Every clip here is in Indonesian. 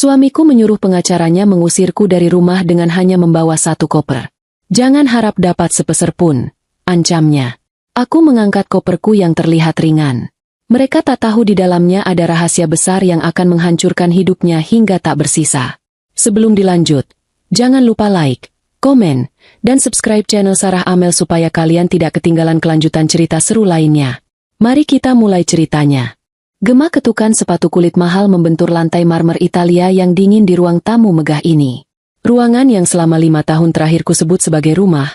Suamiku menyuruh pengacaranya mengusirku dari rumah dengan hanya membawa 1 koper. Jangan harap dapat sepeser pun, ancamnya. Aku mengangkat koperku yang terlihat ringan. Mereka tak tahu di dalamnya ada rahasia besar yang akan menghancurkan hidupnya hingga tak bersisa. Sebelum dilanjut, jangan lupa like, komen, dan subscribe channel Sarah Amel supaya kalian tidak ketinggalan kelanjutan cerita seru lainnya. Mari kita mulai ceritanya. Gema ketukan sepatu kulit mahal membentur lantai marmer Italia yang dingin di ruang tamu megah ini. Ruangan yang selama 5 tahun terakhir kusebut sebagai rumah,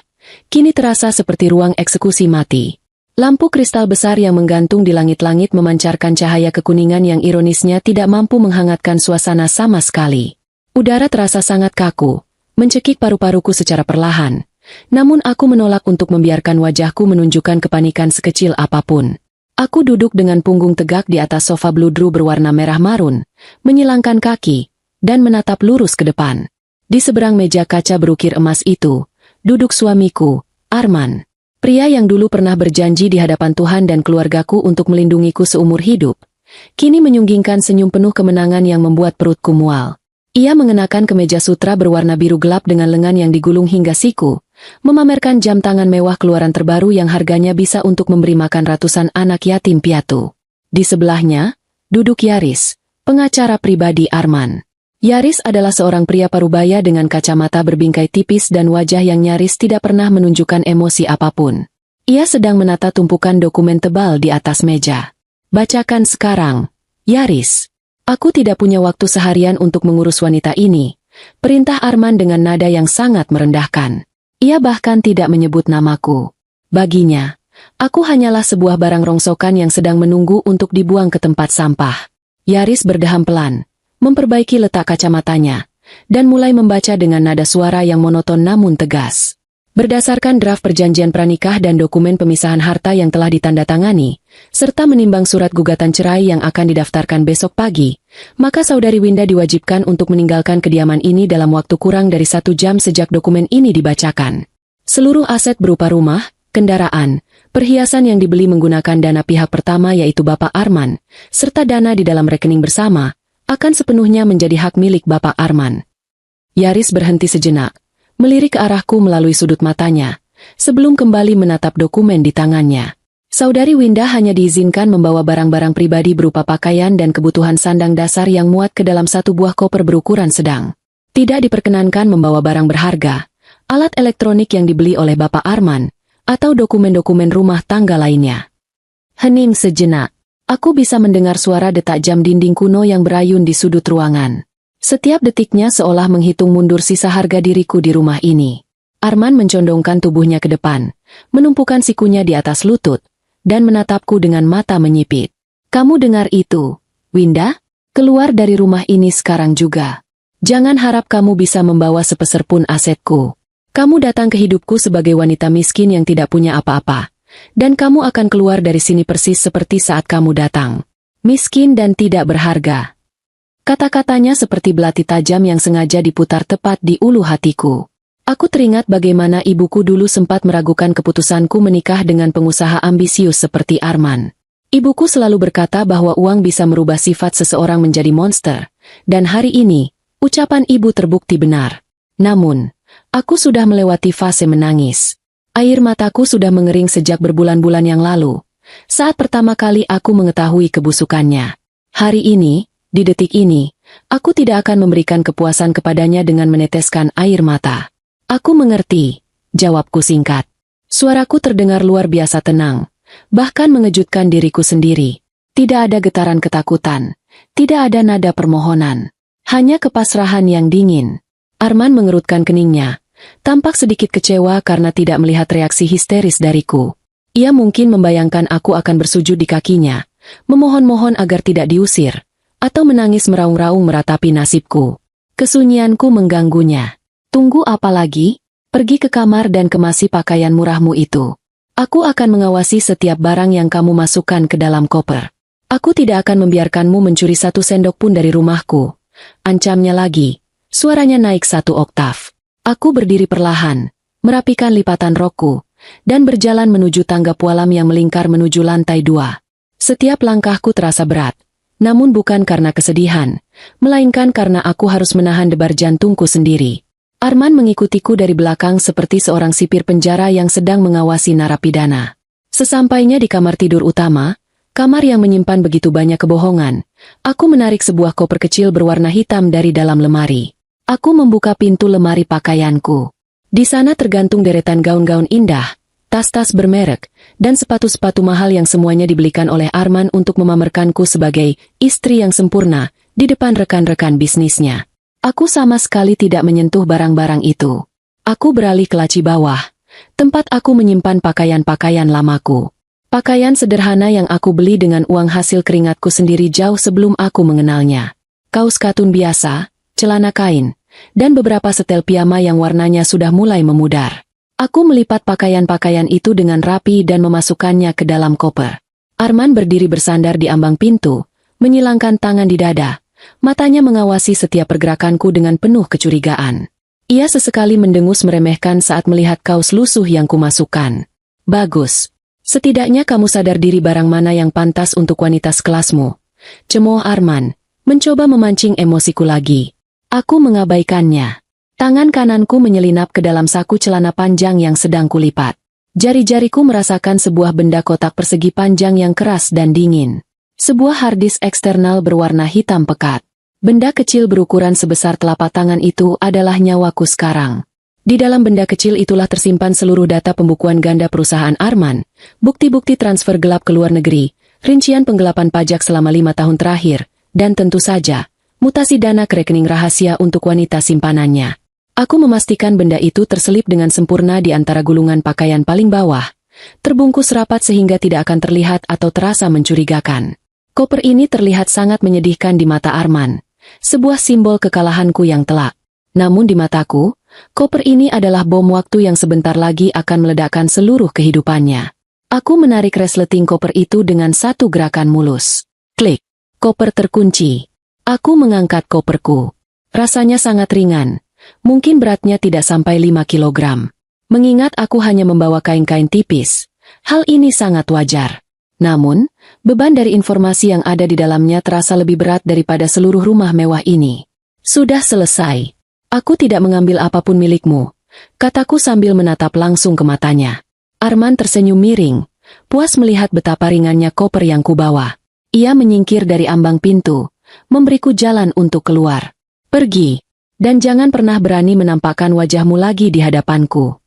kini terasa seperti ruang eksekusi mati. Lampu kristal besar yang menggantung di langit-langit memancarkan cahaya kekuningan yang ironisnya tidak mampu menghangatkan suasana sama sekali. Udara terasa sangat kaku, mencekik paru-paruku secara perlahan. Namun aku menolak untuk membiarkan wajahku menunjukkan kepanikan sekecil apapun. Aku duduk dengan punggung tegak di atas sofa bludru berwarna merah marun, menyilangkan kaki, dan menatap lurus ke depan. Di seberang meja kaca berukir emas itu, duduk suamiku, Arman. Pria yang dulu pernah berjanji di hadapan Tuhan dan keluargaku untuk melindungiku seumur hidup, kini menyunggingkan senyum penuh kemenangan yang membuat perutku mual. Ia mengenakan kemeja sutra berwarna biru gelap dengan lengan yang digulung hingga siku, memamerkan jam tangan mewah keluaran terbaru yang harganya bisa untuk memberi makan ratusan anak yatim piatu. Di sebelahnya, duduk Yaris, pengacara pribadi Arman. Yaris adalah seorang pria parubaya dengan kacamata berbingkai tipis dan wajah yang nyaris tidak pernah menunjukkan emosi apapun. Ia sedang menata tumpukan dokumen tebal di atas meja. Bacakan sekarang, Yaris. Aku tidak punya waktu seharian untuk mengurus wanita ini, perintah Arman dengan nada yang sangat merendahkan. Ia bahkan tidak menyebut namaku. Baginya, aku hanyalah sebuah barang rongsokan yang sedang menunggu untuk dibuang ke tempat sampah. Yaris berdeham pelan, memperbaiki letak kacamatanya, dan mulai membaca dengan nada suara yang monoton namun tegas. Berdasarkan draft perjanjian pranikah dan dokumen pemisahan harta yang telah ditandatangani, serta menimbang surat gugatan cerai yang akan didaftarkan besok pagi, maka saudari Winda diwajibkan untuk meninggalkan kediaman ini dalam waktu kurang dari 1 jam sejak dokumen ini dibacakan. Seluruh aset berupa rumah, kendaraan, perhiasan yang dibeli menggunakan dana pihak pertama yaitu Bapak Arman, serta dana di dalam rekening bersama, akan sepenuhnya menjadi hak milik Bapak Arman. Yaris berhenti sejenak, melirik ke arahku melalui sudut matanya, sebelum kembali menatap dokumen di tangannya. Saudari Winda hanya diizinkan membawa barang-barang pribadi berupa pakaian dan kebutuhan sandang dasar yang muat ke dalam 1 buah koper berukuran sedang. Tidak diperkenankan membawa barang berharga, alat elektronik yang dibeli oleh Bapak Arman, atau dokumen-dokumen rumah tangga lainnya. Hening sejenak. Aku bisa mendengar suara detak jam dinding kuno yang berayun di sudut ruangan. Setiap detiknya seolah menghitung mundur sisa harga diriku di rumah ini. Arman mencondongkan tubuhnya ke depan, menumpukan sikunya di atas lutut, dan menatapku dengan mata menyipit. Kamu dengar itu, Winda? Keluar dari rumah ini sekarang juga. Jangan harap kamu bisa membawa sepeser pun asetku. Kamu datang ke hidupku sebagai wanita miskin yang tidak punya apa-apa. Dan kamu akan keluar dari sini persis seperti saat kamu datang. Miskin dan tidak berharga. Kata-katanya seperti belati tajam yang sengaja diputar tepat di ulu hatiku. Aku teringat bagaimana ibuku dulu sempat meragukan keputusanku menikah dengan pengusaha ambisius seperti Arman. Ibuku selalu berkata bahwa uang bisa merubah sifat seseorang menjadi monster. Dan hari ini, ucapan ibu terbukti benar. Namun, aku sudah melewati fase menangis. Air mataku sudah mengering sejak berbulan-bulan yang lalu, saat pertama kali aku mengetahui kebusukannya. Hari ini, di detik ini, aku tidak akan memberikan kepuasan kepadanya dengan meneteskan air mata. Aku mengerti, jawabku singkat. Suaraku terdengar luar biasa tenang, bahkan mengejutkan diriku sendiri. Tidak ada getaran ketakutan, tidak ada nada permohonan, hanya kepasrahan yang dingin. Arman mengerutkan keningnya. Tampak sedikit kecewa karena tidak melihat reaksi histeris dariku. Ia mungkin membayangkan aku akan bersujud di kakinya, memohon-mohon agar tidak diusir, atau menangis meraung-raung meratapi nasibku. Kesunyianku mengganggunya. Tunggu apa lagi? Pergi ke kamar dan kemasi pakaian murahmu itu. Aku akan mengawasi setiap barang yang kamu masukkan ke dalam koper. Aku tidak akan membiarkanmu mencuri 1 sendok pun dari rumahku. Ancamnya lagi. Suaranya naik 1 oktav. Aku berdiri perlahan, merapikan lipatan rokku, dan berjalan menuju tangga pualam yang melingkar menuju lantai 2. Setiap langkahku terasa berat, Namun bukan karena kesedihan, melainkan karena aku harus menahan debar jantungku sendiri. Arman mengikutiku dari belakang seperti seorang sipir penjara yang sedang mengawasi narapidana. Sesampainya di kamar tidur utama, kamar yang menyimpan begitu banyak kebohongan, aku menarik sebuah koper kecil berwarna hitam dari dalam lemari. Aku membuka pintu lemari pakaianku. Di sana tergantung deretan gaun-gaun indah, tas-tas bermerek, dan sepatu-sepatu mahal yang semuanya dibelikan oleh Arman untuk memamerkanku sebagai istri yang sempurna di depan rekan-rekan bisnisnya. Aku sama sekali tidak menyentuh barang-barang itu. Aku beralih ke laci bawah, tempat aku menyimpan pakaian-pakaian lamaku. Pakaian sederhana yang aku beli dengan uang hasil keringatku sendiri jauh sebelum aku mengenalnya. Kaos katun biasa, celana kain, dan beberapa setel piyama yang warnanya sudah mulai memudar. Aku melipat pakaian-pakaian itu dengan rapi dan memasukkannya ke dalam koper. Arman berdiri bersandar di ambang pintu, menyilangkan tangan di dada. Matanya mengawasi setiap pergerakanku dengan penuh kecurigaan. Ia sesekali mendengus meremehkan saat melihat kaos lusuh yang kumasukkan. Bagus. Setidaknya kamu sadar diri barang mana yang pantas untuk wanita sekelasmu. Cemooh Arman, mencoba memancing emosiku lagi. Aku mengabaikannya. Tangan kananku menyelinap ke dalam saku celana panjang yang sedang kulipat. Jari-jariku merasakan sebuah benda kotak persegi panjang yang keras dan dingin. Sebuah harddisk eksternal berwarna hitam pekat. Benda kecil berukuran sebesar telapak tangan itu adalah nyawaku sekarang. Di dalam benda kecil itulah tersimpan seluruh data pembukuan ganda perusahaan Arman, bukti-bukti transfer gelap ke luar negeri, rincian penggelapan pajak selama 5 tahun terakhir, dan tentu saja, mutasi dana ke rekening rahasia untuk wanita simpanannya. Aku memastikan benda itu terselip dengan sempurna di antara gulungan pakaian paling bawah, terbungkus rapat sehingga tidak akan terlihat atau terasa mencurigakan. Koper ini terlihat sangat menyedihkan di mata Arman, sebuah simbol kekalahanku yang telak. Namun di mataku, koper ini adalah bom waktu yang sebentar lagi akan meledakkan seluruh kehidupannya. Aku menarik resleting koper itu dengan satu gerakan mulus. Klik. Koper terkunci. Aku mengangkat koperku. Rasanya sangat ringan. Mungkin beratnya tidak sampai 5 kilogram. Mengingat aku hanya membawa kain-kain tipis, hal ini sangat wajar. Namun, beban dari informasi yang ada di dalamnya terasa lebih berat daripada seluruh rumah mewah ini. Sudah selesai. Aku tidak mengambil apapun milikmu, kataku sambil menatap langsung ke matanya. Arman tersenyum miring, puas melihat betapa ringannya koper yang kubawa. Ia menyingkir dari ambang pintu, memberiku jalan untuk keluar. Pergi, dan jangan pernah berani menampakkan wajahmu lagi di hadapanku.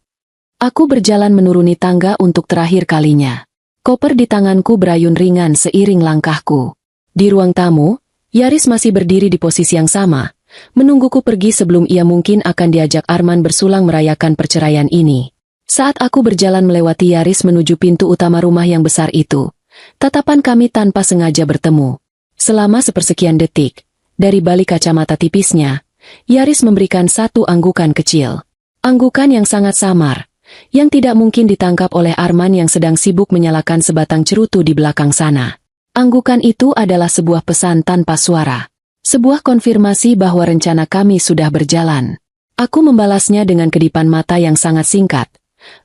Aku berjalan menuruni tangga untuk terakhir kalinya. Koper di tanganku berayun ringan seiring langkahku. Di ruang tamu, Yaris masih berdiri di posisi yang sama, menungguku pergi sebelum ia mungkin akan diajak Arman bersulang merayakan perceraian ini. Saat aku berjalan melewati Yaris menuju pintu utama rumah yang besar itu, tatapan kami tanpa sengaja bertemu. Selama sepersekian detik, dari balik kacamata tipisnya, Yaris memberikan satu anggukan kecil. Anggukan yang sangat samar, yang tidak mungkin ditangkap oleh Arman yang sedang sibuk menyalakan sebatang cerutu di belakang sana. Anggukan itu adalah sebuah pesan tanpa suara. Sebuah konfirmasi bahwa rencana kami sudah berjalan. Aku membalasnya dengan kedipan mata yang sangat singkat,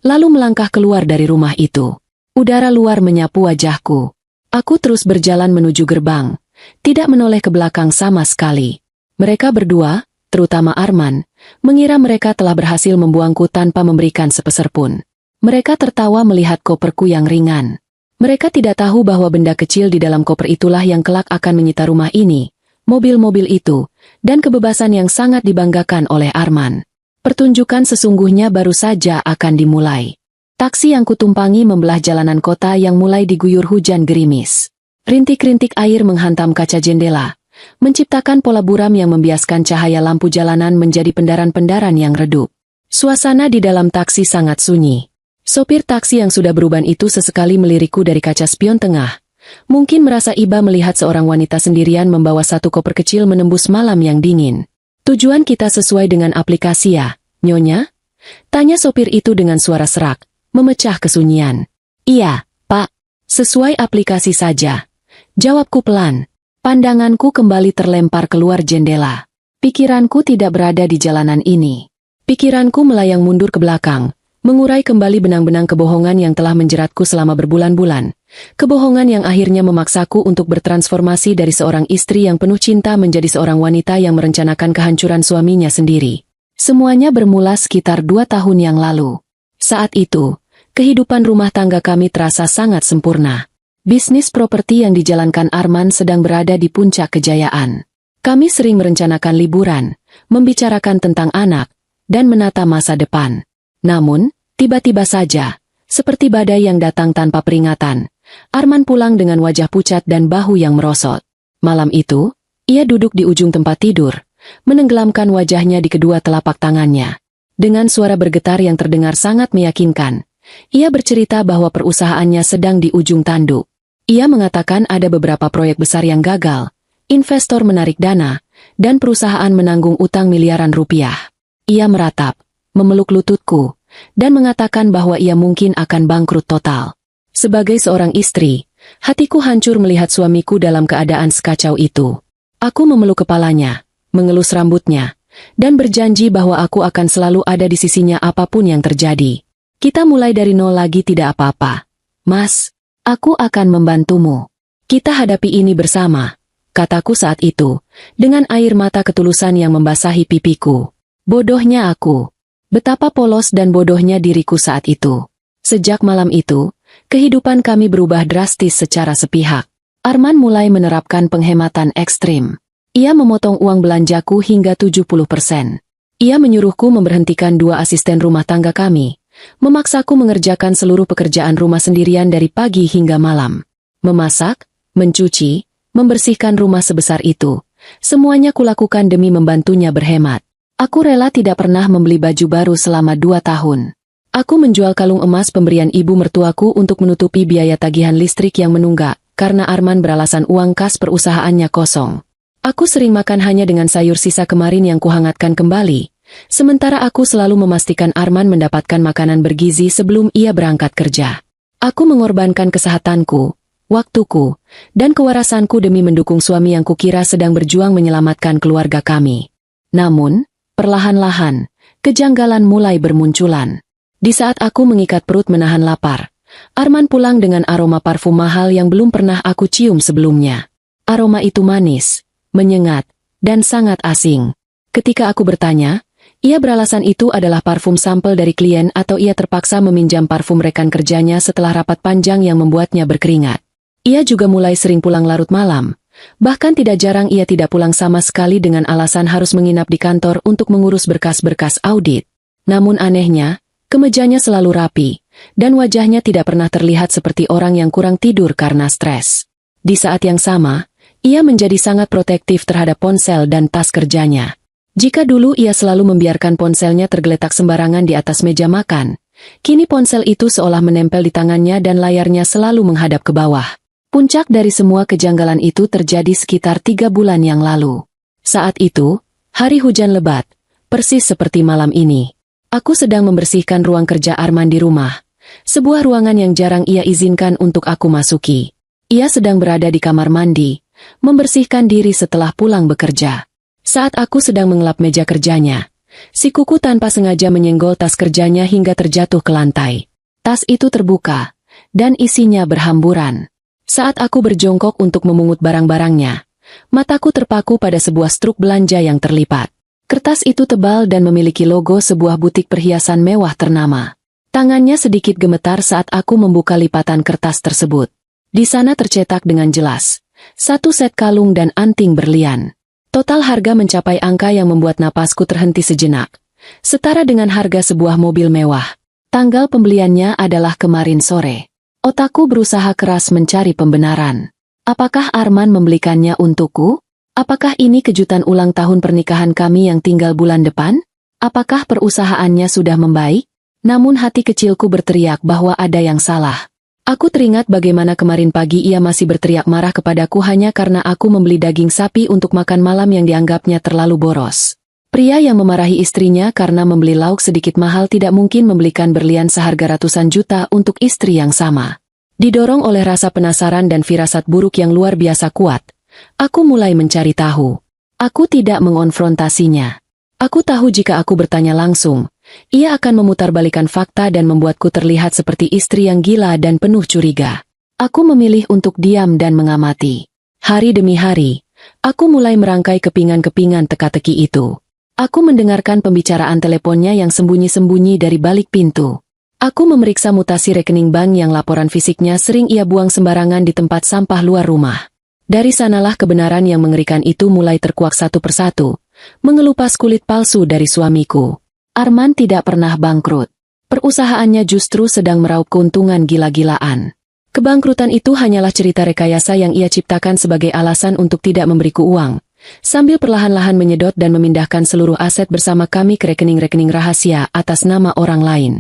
lalu melangkah keluar dari rumah itu. Udara luar menyapu wajahku. Aku terus berjalan menuju gerbang, tidak menoleh ke belakang sama sekali. Mereka berdua, terutama Arman, mengira mereka telah berhasil membuangku tanpa memberikan sepeser pun. Mereka tertawa melihat koperku yang ringan. Mereka tidak tahu bahwa benda kecil di dalam koper itulah yang kelak akan menyita rumah ini, mobil-mobil itu, dan kebebasan yang sangat dibanggakan oleh Arman. Pertunjukan sesungguhnya baru saja akan dimulai. Taksi yang kutumpangi membelah jalanan kota yang mulai diguyur hujan gerimis. Rintik-rintik air menghantam kaca jendela, menciptakan pola buram yang membiaskan cahaya lampu jalanan menjadi pendaran-pendaran yang redup. Suasana di dalam taksi sangat sunyi. Sopir taksi yang sudah beruban itu sesekali melirikku dari kaca spion tengah. Mungkin merasa iba melihat seorang wanita sendirian membawa satu koper kecil menembus malam yang dingin. Tujuan kita sesuai dengan aplikasi ya, Nyonya? Tanya sopir itu dengan suara serak, memecah kesunyian. Iya, Pak. Sesuai aplikasi saja. Jawabku pelan. Pandanganku kembali terlempar keluar jendela. Pikiranku tidak berada di jalanan ini. Pikiranku melayang mundur ke belakang, mengurai kembali benang-benang kebohongan yang telah menjeratku selama berbulan-bulan, Kebohongan yang akhirnya memaksaku untuk bertransformasi dari seorang istri yang penuh cinta menjadi seorang wanita yang merencanakan kehancuran suaminya sendiri. Semuanya bermula sekitar 2 tahun yang lalu. Saat itu, kehidupan rumah tangga kami terasa sangat sempurna. Bisnis properti yang dijalankan Arman sedang berada di puncak kejayaan. Kami sering merencanakan liburan, membicarakan tentang anak, dan menata masa depan. Namun, tiba-tiba saja, seperti badai yang datang tanpa peringatan, Arman pulang dengan wajah pucat dan bahu yang merosot. Malam itu, ia duduk di ujung tempat tidur, menenggelamkan wajahnya di kedua telapak tangannya. Dengan suara bergetar yang terdengar sangat meyakinkan, ia bercerita bahwa perusahaannya sedang di ujung tanduk. Ia mengatakan ada beberapa proyek besar yang gagal, investor menarik dana, dan perusahaan menanggung utang miliaran rupiah. Ia meratap, memeluk lututku, dan mengatakan bahwa ia mungkin akan bangkrut total. Sebagai seorang istri, hatiku hancur melihat suamiku dalam keadaan sekacau itu. Aku memeluk kepalanya, mengelus rambutnya, dan berjanji bahwa aku akan selalu ada di sisinya apapun yang terjadi. Kita mulai dari nol lagi, tidak apa-apa. Mas, aku akan membantumu. Kita hadapi ini bersama, kataku saat itu, dengan air mata ketulusan yang membasahi pipiku. Bodohnya aku. Betapa polos dan bodohnya diriku saat itu. Sejak malam itu, kehidupan kami berubah drastis secara sepihak. Arman mulai menerapkan penghematan ekstrim. Ia memotong uang belanjaku hingga 70%. Ia menyuruhku memberhentikan 2 asisten rumah tangga kami, memaksaku mengerjakan seluruh pekerjaan rumah sendirian dari pagi hingga malam. Memasak, mencuci, membersihkan rumah sebesar itu. Semuanya kulakukan demi membantunya berhemat. Aku rela tidak pernah membeli baju baru selama 2 tahun. Aku menjual kalung emas pemberian ibu mertuaku untuk menutupi biaya tagihan listrik yang menunggak, karena Arman beralasan uang kas perusahaannya kosong. Aku sering makan hanya dengan sayur sisa kemarin yang kuhangatkan kembali. Sementara aku selalu memastikan Arman mendapatkan makanan bergizi sebelum ia berangkat kerja. Aku mengorbankan kesehatanku, waktuku, dan kewarasanku demi mendukung suami yang kukira sedang berjuang menyelamatkan keluarga kami. Namun, perlahan-lahan, kejanggalan mulai bermunculan. Di saat aku mengikat perut menahan lapar, Arman pulang dengan aroma parfum mahal yang belum pernah aku cium sebelumnya. Aroma itu manis, menyengat, dan sangat asing. Ketika aku bertanya, ia beralasan itu adalah parfum sampel dari klien atau ia terpaksa meminjam parfum rekan kerjanya setelah rapat panjang yang membuatnya berkeringat. Ia juga mulai sering pulang larut malam. Bahkan tidak jarang ia tidak pulang sama sekali dengan alasan harus menginap di kantor untuk mengurus berkas-berkas audit. Namun anehnya, kemejanya selalu rapi, dan wajahnya tidak pernah terlihat seperti orang yang kurang tidur karena stres. Di saat yang sama, ia menjadi sangat protektif terhadap ponsel dan tas kerjanya. Jika dulu ia selalu membiarkan ponselnya tergeletak sembarangan di atas meja makan, kini ponsel itu seolah menempel di tangannya dan layarnya selalu menghadap ke bawah. Puncak dari semua kejanggalan itu terjadi sekitar 3 bulan yang lalu. Saat itu, hari hujan lebat, persis seperti malam ini. Aku sedang membersihkan ruang kerja Arman di rumah, sebuah ruangan yang jarang ia izinkan untuk aku masuki. Ia sedang berada di kamar mandi, membersihkan diri setelah pulang bekerja. Saat aku sedang mengelap meja kerjanya, si kuku tanpa sengaja menyenggol tas kerjanya hingga terjatuh ke lantai. Tas itu terbuka, dan isinya berhamburan. Saat aku berjongkok untuk memungut barang-barangnya, mataku terpaku pada sebuah struk belanja yang terlipat. Kertas itu tebal dan memiliki logo sebuah butik perhiasan mewah ternama. Tangannya sedikit gemetar saat aku membuka lipatan kertas tersebut. Di sana tercetak dengan jelas, 1 set kalung dan anting berlian. Total harga mencapai angka yang membuat napasku terhenti sejenak, setara dengan harga sebuah mobil mewah. Tanggal pembeliannya adalah kemarin sore. Otakku berusaha keras mencari pembenaran. Apakah Arman membelikannya untukku? Apakah ini kejutan ulang tahun pernikahan kami yang tinggal bulan depan? Apakah perusahaannya sudah membaik? Namun hati kecilku berteriak bahwa ada yang salah. Aku teringat bagaimana kemarin pagi ia masih berteriak marah kepadaku hanya karena aku membeli daging sapi untuk makan malam yang dianggapnya terlalu boros. Pria yang memarahi istrinya karena membeli lauk sedikit mahal tidak mungkin membelikan berlian seharga ratusan juta untuk istri yang sama. Didorong oleh rasa penasaran dan firasat buruk yang luar biasa kuat, aku mulai mencari tahu. Aku tidak mengonfrontasinya. Aku tahu jika aku bertanya langsung, ia akan memutarbalikkan fakta dan membuatku terlihat seperti istri yang gila dan penuh curiga. Aku memilih untuk diam dan mengamati. Hari demi hari, aku mulai merangkai kepingan-kepingan teka-teki itu. Aku mendengarkan pembicaraan teleponnya yang sembunyi-sembunyi dari balik pintu. Aku memeriksa mutasi rekening bank yang laporan fisiknya sering ia buang sembarangan di tempat sampah luar rumah. Dari sanalah kebenaran yang mengerikan itu mulai terkuak satu persatu, mengelupas kulit palsu dari suamiku. Arman tidak pernah bangkrut. Perusahaannya justru sedang meraup keuntungan gila-gilaan. Kebangkrutan itu hanyalah cerita rekayasa yang ia ciptakan sebagai alasan untuk tidak memberiku uang, sambil perlahan-lahan menyedot dan memindahkan seluruh aset bersama kami ke rekening-rekening rahasia atas nama orang lain.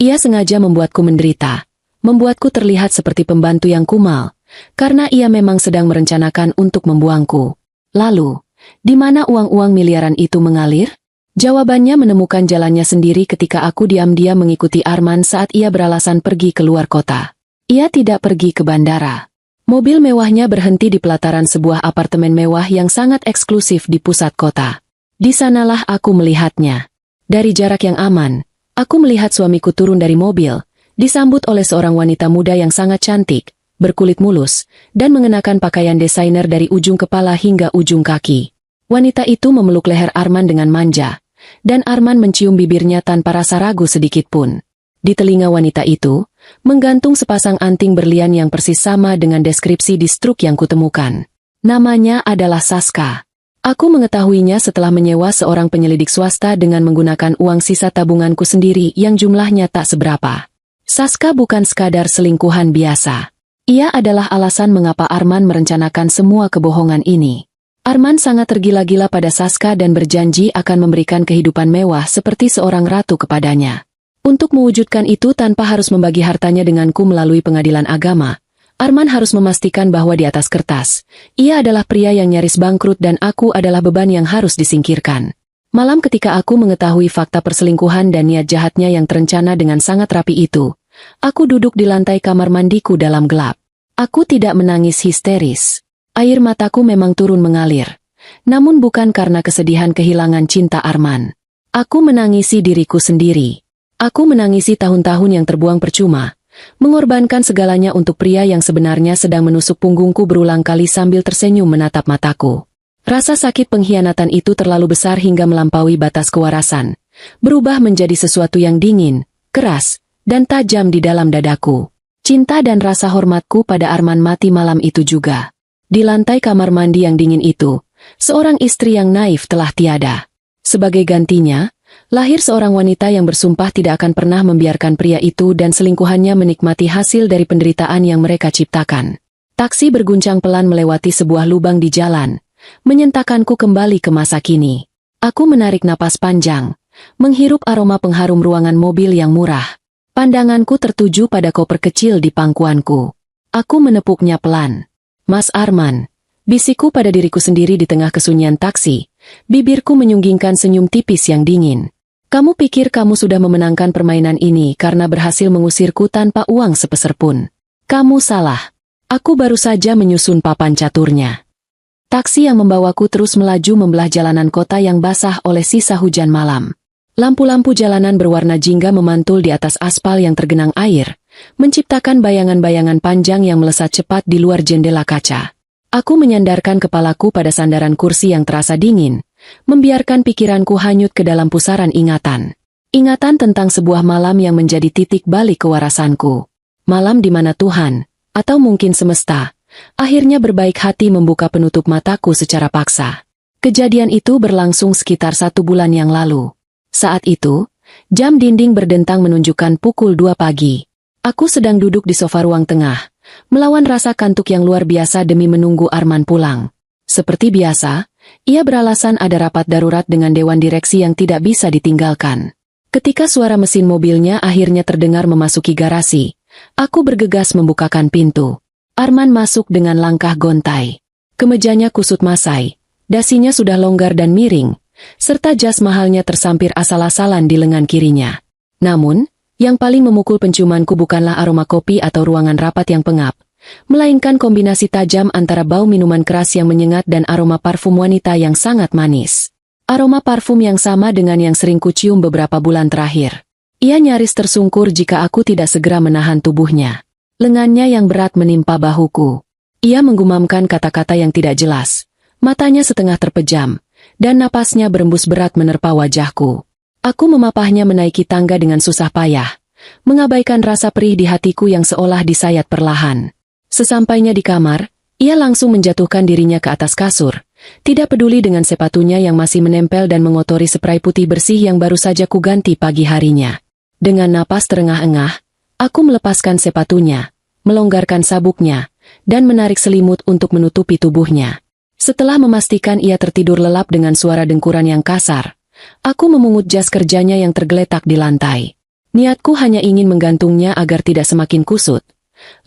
Ia sengaja membuatku menderita, membuatku terlihat seperti pembantu yang kumal, karena ia memang sedang merencanakan untuk membuangku. Lalu, di mana uang-uang miliaran itu mengalir? Jawabannya menemukan jalannya sendiri ketika aku diam-diam mengikuti Arman saat ia beralasan pergi keluar kota. Ia tidak pergi ke bandara. Mobil mewahnya berhenti di pelataran sebuah apartemen mewah yang sangat eksklusif di pusat kota. Di sanalah aku melihatnya. Dari jarak yang aman, aku melihat suamiku turun dari mobil, disambut oleh seorang wanita muda yang sangat cantik, berkulit mulus, dan mengenakan pakaian desainer dari ujung kepala hingga ujung kaki. Wanita itu memeluk leher Arman dengan manja, dan Arman mencium bibirnya tanpa rasa ragu sedikitpun. Di telinga wanita itu, menggantung sepasang anting berlian yang persis sama dengan deskripsi di struk yang kutemukan. Namanya adalah Saska. Aku mengetahuinya setelah menyewa seorang penyelidik swasta dengan menggunakan uang sisa tabunganku sendiri yang jumlahnya tak seberapa. Saska bukan sekadar selingkuhan biasa. Ia adalah alasan mengapa Arman merencanakan semua kebohongan ini. Arman sangat tergila-gila pada Saska dan berjanji akan memberikan kehidupan mewah seperti seorang ratu kepadanya. Untuk mewujudkan itu tanpa harus membagi hartanya denganku melalui pengadilan agama, Arman harus memastikan bahwa di atas kertas, ia adalah pria yang nyaris bangkrut dan aku adalah beban yang harus disingkirkan. Malam ketika aku mengetahui fakta perselingkuhan dan niat jahatnya yang terencana dengan sangat rapi itu, aku duduk di lantai kamar mandiku dalam gelap. Aku tidak menangis histeris. Air mataku memang turun mengalir, namun bukan karena kesedihan kehilangan cinta Arman. Aku menangisi diriku sendiri. Aku menangisi tahun-tahun yang terbuang percuma, mengorbankan segalanya untuk pria yang sebenarnya sedang menusuk punggungku berulang kali sambil tersenyum menatap mataku. Rasa sakit pengkhianatan itu terlalu besar hingga melampaui batas kewarasan, berubah menjadi sesuatu yang dingin, keras, dan tajam di dalam dadaku. Cinta dan rasa hormatku pada Arman mati malam itu juga. Di lantai kamar mandi yang dingin itu, seorang istri yang naif telah tiada. Sebagai gantinya, lahir seorang wanita yang bersumpah tidak akan pernah membiarkan pria itu dan selingkuhannya menikmati hasil dari penderitaan yang mereka ciptakan. Taksi berguncang pelan melewati sebuah lubang di jalan, menyentakkanku kembali ke masa kini. Aku menarik napas panjang, menghirup aroma pengharum ruangan mobil yang murah. Pandanganku tertuju pada koper kecil di pangkuanku. Aku menepuknya pelan. Mas Arman, bisikku pada diriku sendiri di tengah kesunyian taksi. Bibirku menyunggingkan senyum tipis yang dingin. Kamu pikir kamu sudah memenangkan permainan ini karena berhasil mengusirku tanpa uang sepeser pun. Kamu salah. Aku baru saja menyusun papan caturnya. Taksi yang membawaku terus melaju membelah jalanan kota yang basah oleh sisa hujan malam. Lampu-lampu jalanan berwarna jingga memantul di atas aspal yang tergenang air, menciptakan bayangan-bayangan panjang yang melesat cepat di luar jendela kaca. Aku menyandarkan kepalaku pada sandaran kursi yang terasa dingin, membiarkan pikiranku hanyut ke dalam pusaran ingatan. Ingatan tentang sebuah malam yang menjadi titik balik kewarasanku. Malam di mana Tuhan, atau mungkin semesta, akhirnya berbaik hati membuka penutup mataku secara paksa. Kejadian itu berlangsung sekitar 1 bulan yang lalu. Saat itu, jam dinding berdentang menunjukkan pukul 2 pagi. Aku sedang duduk di sofa ruang tengah, melawan rasa kantuk yang luar biasa demi menunggu Arman pulang. Seperti biasa, ia beralasan ada rapat darurat dengan dewan direksi yang tidak bisa ditinggalkan. Ketika suara mesin mobilnya akhirnya terdengar memasuki garasi, aku bergegas membukakan pintu. Arman masuk dengan langkah gontai. Kemejanya kusut masai, dasinya sudah longgar dan miring, serta jas mahalnya tersampir asal-asalan di lengan kirinya. Namun, yang paling memukul penciumanku bukanlah aroma kopi atau ruangan rapat yang pengap, melainkan kombinasi tajam antara bau minuman keras yang menyengat dan aroma parfum wanita yang sangat manis. Aroma parfum yang sama dengan yang sering kucium beberapa bulan terakhir. Ia nyaris tersungkur jika aku tidak segera menahan tubuhnya. Lengannya yang berat menimpa bahuku. Ia menggumamkan kata-kata yang tidak jelas. Matanya setengah terpejam, dan napasnya berembus berat menerpa wajahku. Aku memapahnya menaiki tangga dengan susah payah, mengabaikan rasa perih di hatiku yang seolah disayat perlahan. Sesampainya di kamar, ia langsung menjatuhkan dirinya ke atas kasur, tidak peduli dengan sepatunya yang masih menempel dan mengotori spray putih bersih yang baru saja kuganti pagi harinya. Dengan napas terengah-engah, aku melepaskan sepatunya, melonggarkan sabuknya, dan menarik selimut untuk menutupi tubuhnya. Setelah memastikan ia tertidur lelap dengan suara dengkuran yang kasar, aku memungut jas kerjanya yang tergeletak di lantai. Niatku hanya ingin menggantungnya agar tidak semakin kusut,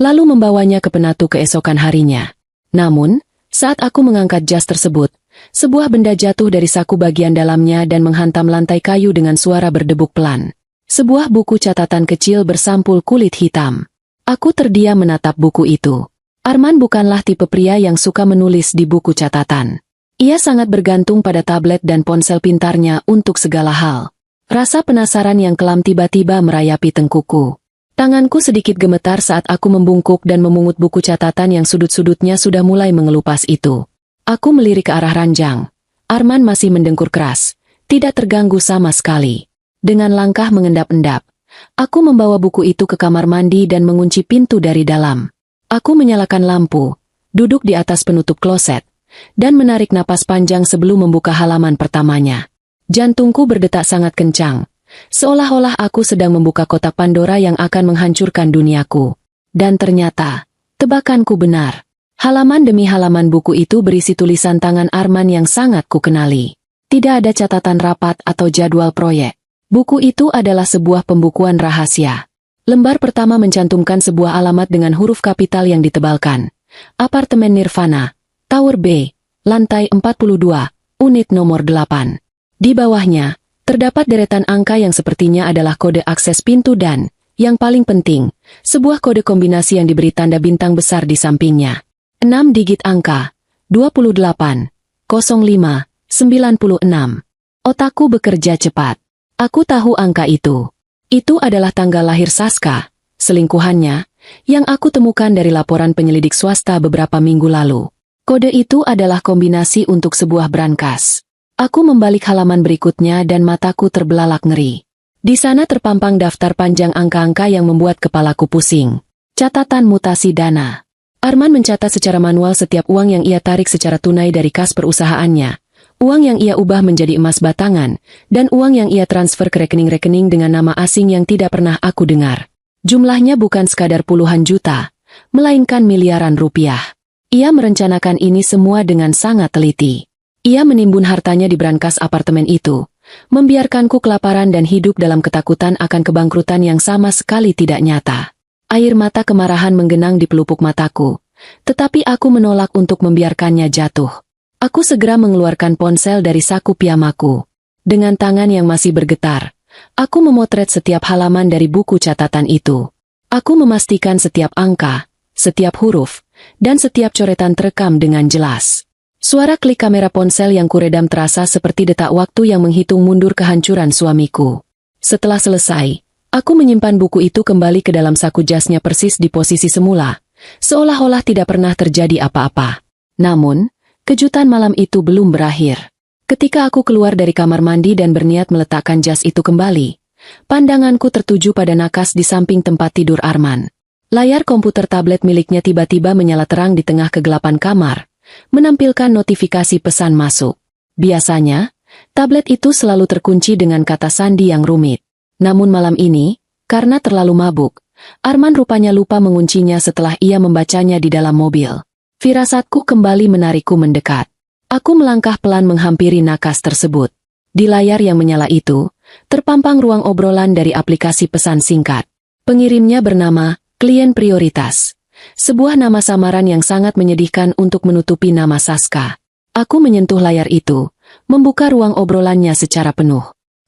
lalu membawanya ke penatu keesokan harinya. Namun, saat aku mengangkat jas tersebut, sebuah benda jatuh dari saku bagian dalamnya dan menghantam lantai kayu dengan suara berdebuk pelan. Sebuah buku catatan kecil bersampul kulit hitam. Aku terdiam menatap buku itu. Arman bukanlah tipe pria yang suka menulis di buku catatan. Ia sangat bergantung pada tablet dan ponsel pintarnya untuk segala hal. Rasa penasaran yang kelam tiba-tiba merayapi tengkuku. Tanganku sedikit gemetar saat aku membungkuk dan memungut buku catatan yang sudut-sudutnya sudah mulai mengelupas itu. Aku melirik ke arah ranjang. Arman masih mendengkur keras, tidak terganggu sama sekali. Dengan langkah mengendap-endap, aku membawa buku itu ke kamar mandi dan mengunci pintu dari dalam. Aku menyalakan lampu, duduk di atas penutup kloset, dan menarik napas panjang sebelum membuka halaman pertamanya. Jantungku berdetak sangat kencang, seolah-olah aku sedang membuka kotak Pandora yang akan menghancurkan duniaku. Dan ternyata, tebakanku benar. Halaman demi halaman buku itu berisi tulisan tangan Arman yang sangat kukenali. Tidak ada catatan rapat atau jadwal proyek. Buku itu adalah sebuah pembukuan rahasia. Lembar pertama mencantumkan sebuah alamat dengan huruf kapital yang ditebalkan. Apartemen Nirvana, Tower B, lantai 42, unit nomor 8. Di bawahnya, terdapat deretan angka yang sepertinya adalah kode akses pintu dan, yang paling penting, sebuah kode kombinasi yang diberi tanda bintang besar di sampingnya. 6 digit angka, 28, 05, 96. Otakku bekerja cepat. Aku tahu angka itu. Itu adalah tanggal lahir Saska, selingkuhannya, yang aku temukan dari laporan penyelidik swasta beberapa minggu lalu. Kode itu adalah kombinasi untuk sebuah brankas. Aku membalik halaman berikutnya dan mataku terbelalak ngeri. Di sana terpampang daftar panjang angka-angka yang membuat kepalaku pusing. Catatan mutasi dana. Arman mencatat secara manual setiap uang yang ia tarik secara tunai dari kas perusahaannya. Uang yang ia ubah menjadi emas batangan, dan uang yang ia transfer ke rekening-rekening dengan nama asing yang tidak pernah aku dengar. Jumlahnya bukan sekadar puluhan juta, melainkan miliaran rupiah. Ia merencanakan ini semua dengan sangat teliti. Ia menimbun hartanya di brankas apartemen itu, membiarkanku kelaparan dan hidup dalam ketakutan akan kebangkrutan yang sama sekali tidak nyata. Air mata kemarahan menggenang di pelupuk mataku, tetapi aku menolak untuk membiarkannya jatuh. Aku segera mengeluarkan ponsel dari saku piyamaku. Dengan tangan yang masih bergetar, aku memotret setiap halaman dari buku catatan itu. Aku memastikan setiap angka, setiap huruf, dan setiap coretan terekam dengan jelas. Suara klik kamera ponsel yang kuredam terasa seperti detak waktu yang menghitung mundur kehancuran suamiku. Setelah selesai, aku menyimpan buku itu kembali ke dalam saku jasnya persis di posisi semula, seolah-olah tidak pernah terjadi apa-apa. Namun, kejutan malam itu belum berakhir. Ketika aku keluar dari kamar mandi dan berniat meletakkan jas itu kembali, pandanganku tertuju pada nakas di samping tempat tidur Arman. Layar komputer tablet miliknya tiba-tiba menyala terang di tengah kegelapan kamar, menampilkan notifikasi pesan masuk. Biasanya, tablet itu selalu terkunci dengan kata sandi yang rumit. Namun malam ini, karena terlalu mabuk, Arman rupanya lupa menguncinya setelah ia membacanya di dalam mobil. Firasatku kembali menarikku mendekat. Aku melangkah pelan menghampiri nakas tersebut. Di layar yang menyala itu, terpampang ruang obrolan dari aplikasi pesan singkat. Pengirimnya bernama Klien Prioritas. Sebuah nama samaran yang sangat menyedihkan untuk menutupi nama Saska. Aku menyentuh layar itu, membuka ruang obrolannya secara penuh.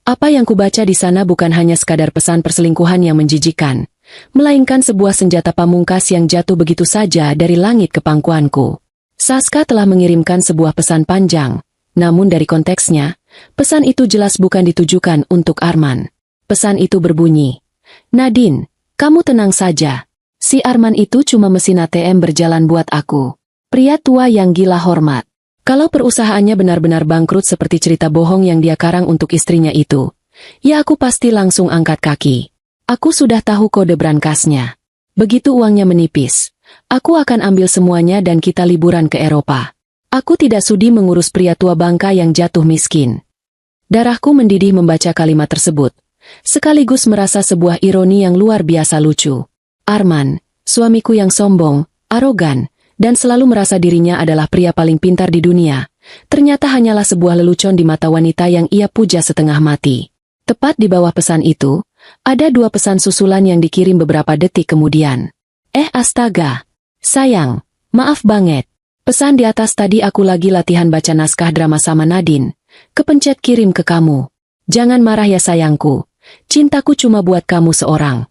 Apa yang kubaca di sana bukan hanya sekadar pesan perselingkuhan yang menjijikan, melainkan sebuah senjata pamungkas yang jatuh begitu saja dari langit ke pangkuanku. Saska telah mengirimkan sebuah pesan panjang, namun dari konteksnya, pesan itu jelas bukan ditujukan untuk Arman. Pesan itu berbunyi, "Nadine, kamu tenang saja. Si Arman itu cuma mesin ATM berjalan buat aku. Pria tua yang gila hormat. Kalau perusahaannya benar-benar bangkrut seperti cerita bohong yang dia karang untuk istrinya itu, ya aku pasti langsung angkat kaki. Aku sudah tahu kode brankasnya. Begitu uangnya menipis, aku akan ambil semuanya dan kita liburan ke Eropa. Aku tidak sudi mengurus pria tua bangka yang jatuh miskin. Darahku mendidih membaca kalimat tersebut, sekaligus merasa sebuah ironi yang luar biasa lucu. Arman, suamiku yang sombong, arogan, dan selalu merasa dirinya adalah pria paling pintar di dunia, ternyata hanyalah sebuah lelucon di mata wanita yang ia puja setengah mati. Tepat di bawah pesan itu, ada 2 pesan susulan yang dikirim beberapa detik kemudian. Astaga. Sayang, maaf banget. Pesan di atas tadi aku lagi latihan baca naskah drama sama Nadine. Kepencet kirim ke kamu. Jangan marah ya sayangku. Cintaku cuma buat kamu seorang.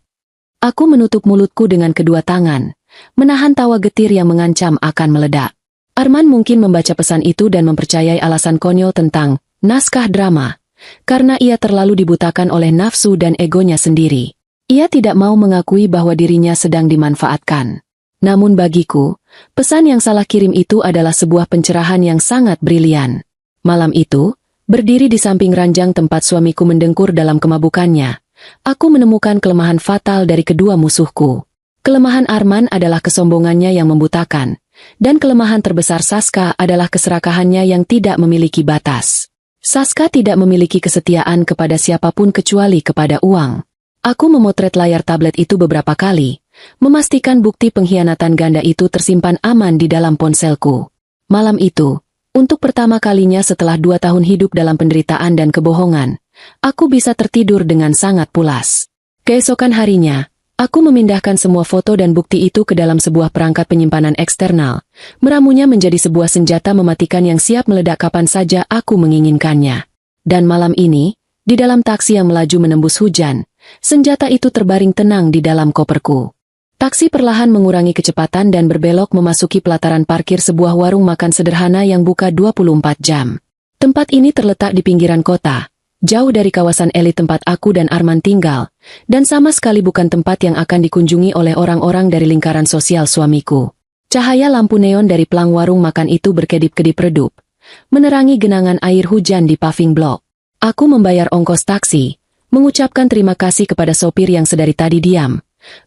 Aku menutup mulutku dengan kedua tangan, menahan tawa getir yang mengancam akan meledak. Arman mungkin membaca pesan itu dan mempercayai alasan konyol tentang naskah drama, karena ia terlalu dibutakan oleh nafsu dan egonya sendiri. Ia tidak mau mengakui bahwa dirinya sedang dimanfaatkan. Namun bagiku, pesan yang salah kirim itu adalah sebuah pencerahan yang sangat brilian. Malam itu, berdiri di samping ranjang tempat suamiku mendengkur dalam kemabukannya, aku menemukan kelemahan fatal dari kedua musuhku. Kelemahan Arman adalah kesombongannya yang membutakan, dan kelemahan terbesar Saska adalah keserakahannya yang tidak memiliki batas. Saska tidak memiliki kesetiaan kepada siapapun kecuali kepada uang. Aku memotret layar tablet itu beberapa kali, memastikan bukti pengkhianatan ganda itu tersimpan aman di dalam ponselku. Malam itu, untuk pertama kalinya setelah 2 tahun hidup dalam penderitaan dan kebohongan, aku bisa tertidur dengan sangat pulas. Keesokan harinya, aku memindahkan semua foto dan bukti itu ke dalam sebuah perangkat penyimpanan eksternal, meramunya menjadi sebuah senjata mematikan yang siap meledak kapan saja aku menginginkannya. Dan malam ini, di dalam taksi yang melaju menembus hujan, senjata itu terbaring tenang di dalam koperku. Taksi perlahan mengurangi kecepatan dan berbelok memasuki pelataran parkir sebuah warung makan sederhana yang buka 24 jam. Tempat ini terletak di pinggiran kota, jauh dari kawasan elit tempat aku dan Arman tinggal, dan sama sekali bukan tempat yang akan dikunjungi oleh orang-orang dari lingkaran sosial suamiku. Cahaya lampu neon dari pelang warung makan itu berkedip-kedip redup, menerangi genangan air hujan di paving blok. Aku membayar ongkos taksi, mengucapkan terima kasih kepada sopir yang sedari tadi diam,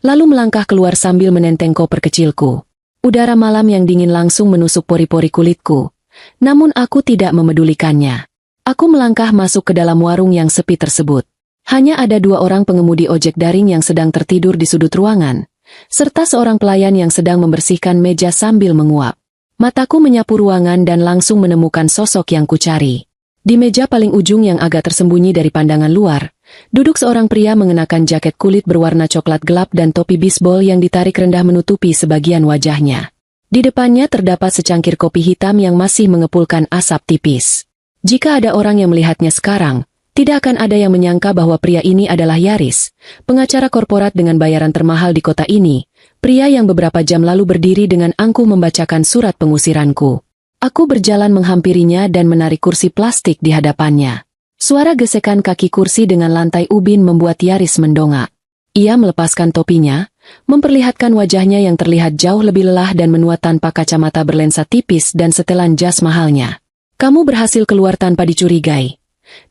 lalu melangkah keluar sambil menenteng koper kecilku. Udara malam yang dingin langsung menusuk pori-pori kulitku, namun aku tidak memedulikannya. Aku melangkah masuk ke dalam warung yang sepi tersebut. Hanya ada 2 orang pengemudi ojek daring yang sedang tertidur di sudut ruangan, serta seorang pelayan yang sedang membersihkan meja sambil menguap. Mataku menyapu ruangan dan langsung menemukan sosok yang kucari. Di meja paling ujung yang agak tersembunyi dari pandangan luar, duduk seorang pria mengenakan jaket kulit berwarna coklat gelap dan topi bisbol yang ditarik rendah menutupi sebagian wajahnya. Di depannya terdapat secangkir kopi hitam yang masih mengepulkan asap tipis. Jika ada orang yang melihatnya sekarang, tidak akan ada yang menyangka bahwa pria ini adalah Yaris, pengacara korporat dengan bayaran termahal di kota ini, pria yang beberapa jam lalu berdiri dengan angkuh membacakan surat pengusiranku. Aku berjalan menghampirinya dan menarik kursi plastik di hadapannya. Suara gesekan kaki kursi dengan lantai ubin membuat Yaris mendongak. Ia melepaskan topinya, memperlihatkan wajahnya yang terlihat jauh lebih lelah dan menua tanpa kacamata berlensa tipis dan setelan jas mahalnya. "Kamu berhasil keluar tanpa dicurigai?"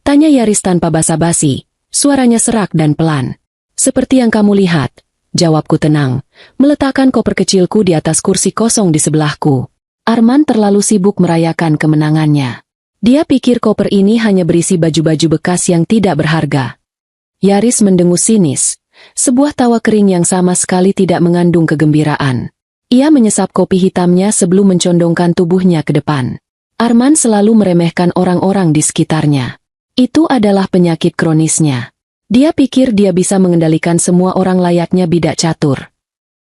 tanya Yaris tanpa basa-basi, suaranya serak dan pelan. "Seperti yang kamu lihat," jawabku tenang, meletakkan koper kecilku di atas kursi kosong di sebelahku. Arman terlalu sibuk merayakan kemenangannya. Dia pikir koper ini hanya berisi baju-baju bekas yang tidak berharga. Yaris mendengus sinis, sebuah tawa kering yang sama sekali tidak mengandung kegembiraan. Ia menyesap kopi hitamnya sebelum mencondongkan tubuhnya ke depan. Arman selalu meremehkan orang-orang di sekitarnya. Itu adalah penyakit kronisnya. Dia pikir dia bisa mengendalikan semua orang layaknya bidak catur.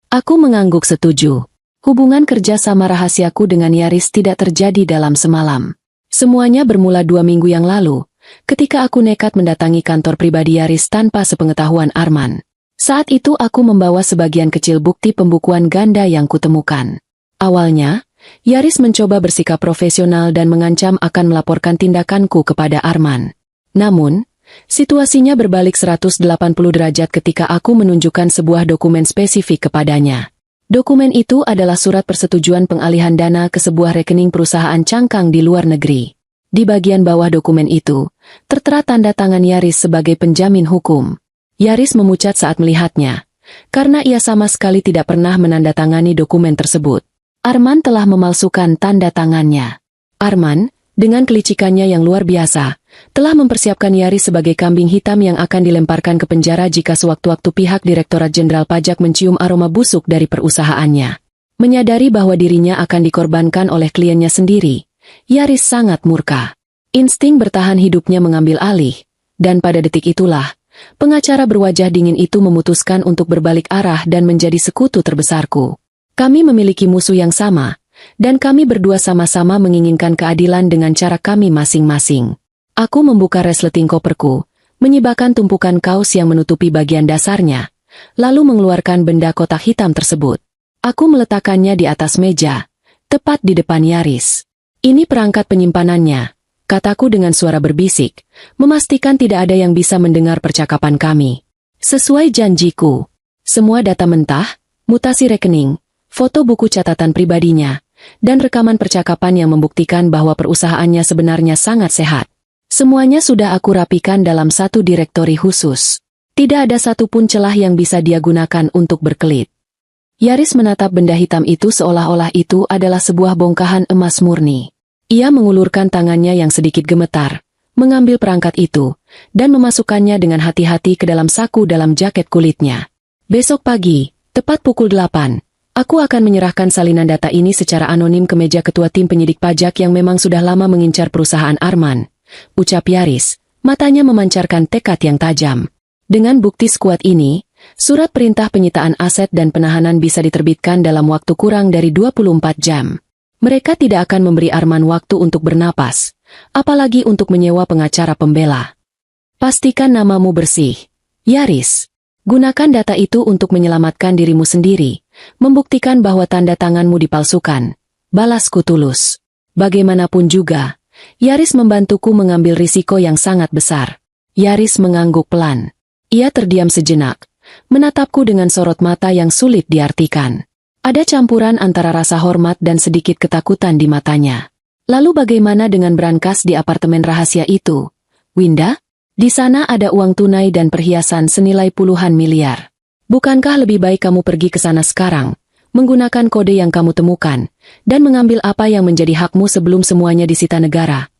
Aku mengangguk setuju. Hubungan kerja sama rahasiaku dengan Yaris tidak terjadi dalam semalam. Semuanya bermula 2 minggu yang lalu, ketika aku nekat mendatangi kantor pribadi Yaris tanpa sepengetahuan Arman. Saat itu aku membawa sebagian kecil bukti pembukuan ganda yang kutemukan. Awalnya, Yaris mencoba bersikap profesional dan mengancam akan melaporkan tindakanku kepada Arman. Namun, Situasinya berbalik 180 derajat ketika aku menunjukkan sebuah dokumen spesifik kepadanya. Dokumen itu adalah surat persetujuan pengalihan dana ke sebuah rekening perusahaan cangkang di luar negeri. Di bagian bawah dokumen itu, tertera tanda tangan Yaris sebagai penjamin hukum. Yaris memucat saat melihatnya, karena ia sama sekali tidak pernah menandatangani dokumen tersebut. Arman telah memalsukan tanda tangannya. Arman, dengan kelicikannya yang luar biasa, telah mempersiapkan Yaris sebagai kambing hitam yang akan dilemparkan ke penjara jika sewaktu-waktu pihak Direktorat Jenderal Pajak mencium aroma busuk dari perusahaannya. Menyadari bahwa dirinya akan dikorbankan oleh kliennya sendiri, Yaris sangat murka. Insting bertahan hidupnya mengambil alih, dan pada detik itulah, pengacara berwajah dingin itu memutuskan untuk berbalik arah dan menjadi sekutu terbesarku. Kami memiliki musuh yang sama, dan kami berdua sama-sama menginginkan keadilan dengan cara kami masing-masing. Aku membuka resleting koperku, menyibakkan tumpukan kaos yang menutupi bagian dasarnya, lalu mengeluarkan benda kotak hitam tersebut. Aku meletakkannya di atas meja, tepat di depan Yaris. Ini perangkat penyimpanannya, kataku dengan suara berbisik, memastikan tidak ada yang bisa mendengar percakapan kami. Sesuai janjiku, semua data mentah, mutasi rekening, foto buku catatan pribadinya, dan rekaman percakapan yang membuktikan bahwa perusahaannya sebenarnya sangat sehat. Semuanya sudah aku rapikan dalam satu direktori khusus. Tidak ada satupun celah yang bisa dia gunakan untuk berkelit. Yaris menatap benda hitam itu seolah-olah itu adalah sebuah bongkahan emas murni. Ia mengulurkan tangannya yang sedikit gemetar, mengambil perangkat itu, dan memasukkannya dengan hati-hati ke dalam saku dalam jaket kulitnya. Besok pagi, tepat pukul 8, aku akan menyerahkan salinan data ini secara anonim ke meja ketua tim penyidik pajak yang memang sudah lama mengincar perusahaan Arman, ucap Yaris, matanya memancarkan tekad yang tajam. Dengan bukti sekuat ini, surat perintah penyitaan aset dan penahanan bisa diterbitkan dalam waktu kurang dari 24 jam. Mereka tidak akan memberi Arman waktu untuk bernapas, apalagi untuk menyewa pengacara pembela. Pastikan namamu bersih, Yaris. Gunakan data itu untuk menyelamatkan dirimu sendiri, membuktikan bahwa tanda tanganmu dipalsukan. Balasku tulus. Bagaimanapun juga, Yaris membantuku mengambil risiko yang sangat besar. Yaris mengangguk pelan. Ia terdiam sejenak, menatapku dengan sorot mata yang sulit diartikan. Ada campuran antara rasa hormat dan sedikit ketakutan di matanya. Lalu bagaimana dengan brankas di apartemen rahasia itu, Winda? Di sana ada uang tunai dan perhiasan senilai puluhan miliar. Bukankah lebih baik kamu pergi ke sana sekarang, menggunakan kode yang kamu temukan, dan mengambil apa yang menjadi hakmu sebelum semuanya disita negara?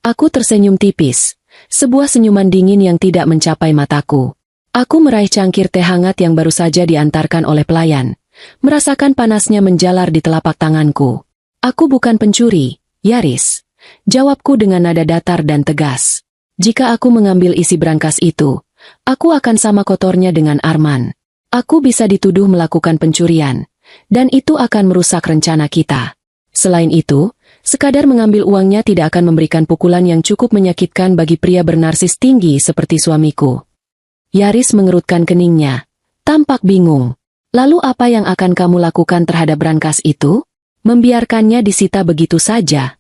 Aku tersenyum tipis, sebuah senyuman dingin yang tidak mencapai mataku. Aku meraih cangkir teh hangat yang baru saja diantarkan oleh pelayan, merasakan panasnya menjalar di telapak tanganku. Aku bukan pencuri, Yaris. Jawabku dengan nada datar dan tegas. Jika aku mengambil isi brankas itu, aku akan sama kotornya dengan Arman. Aku bisa dituduh melakukan pencurian, dan itu akan merusak rencana kita. Selain itu, sekadar mengambil uangnya tidak akan memberikan pukulan yang cukup menyakitkan bagi pria bernarsis tinggi seperti suamiku. Yaris mengerutkan keningnya, tampak bingung. Lalu apa yang akan kamu lakukan terhadap brankas itu? Membiarkannya disita begitu saja?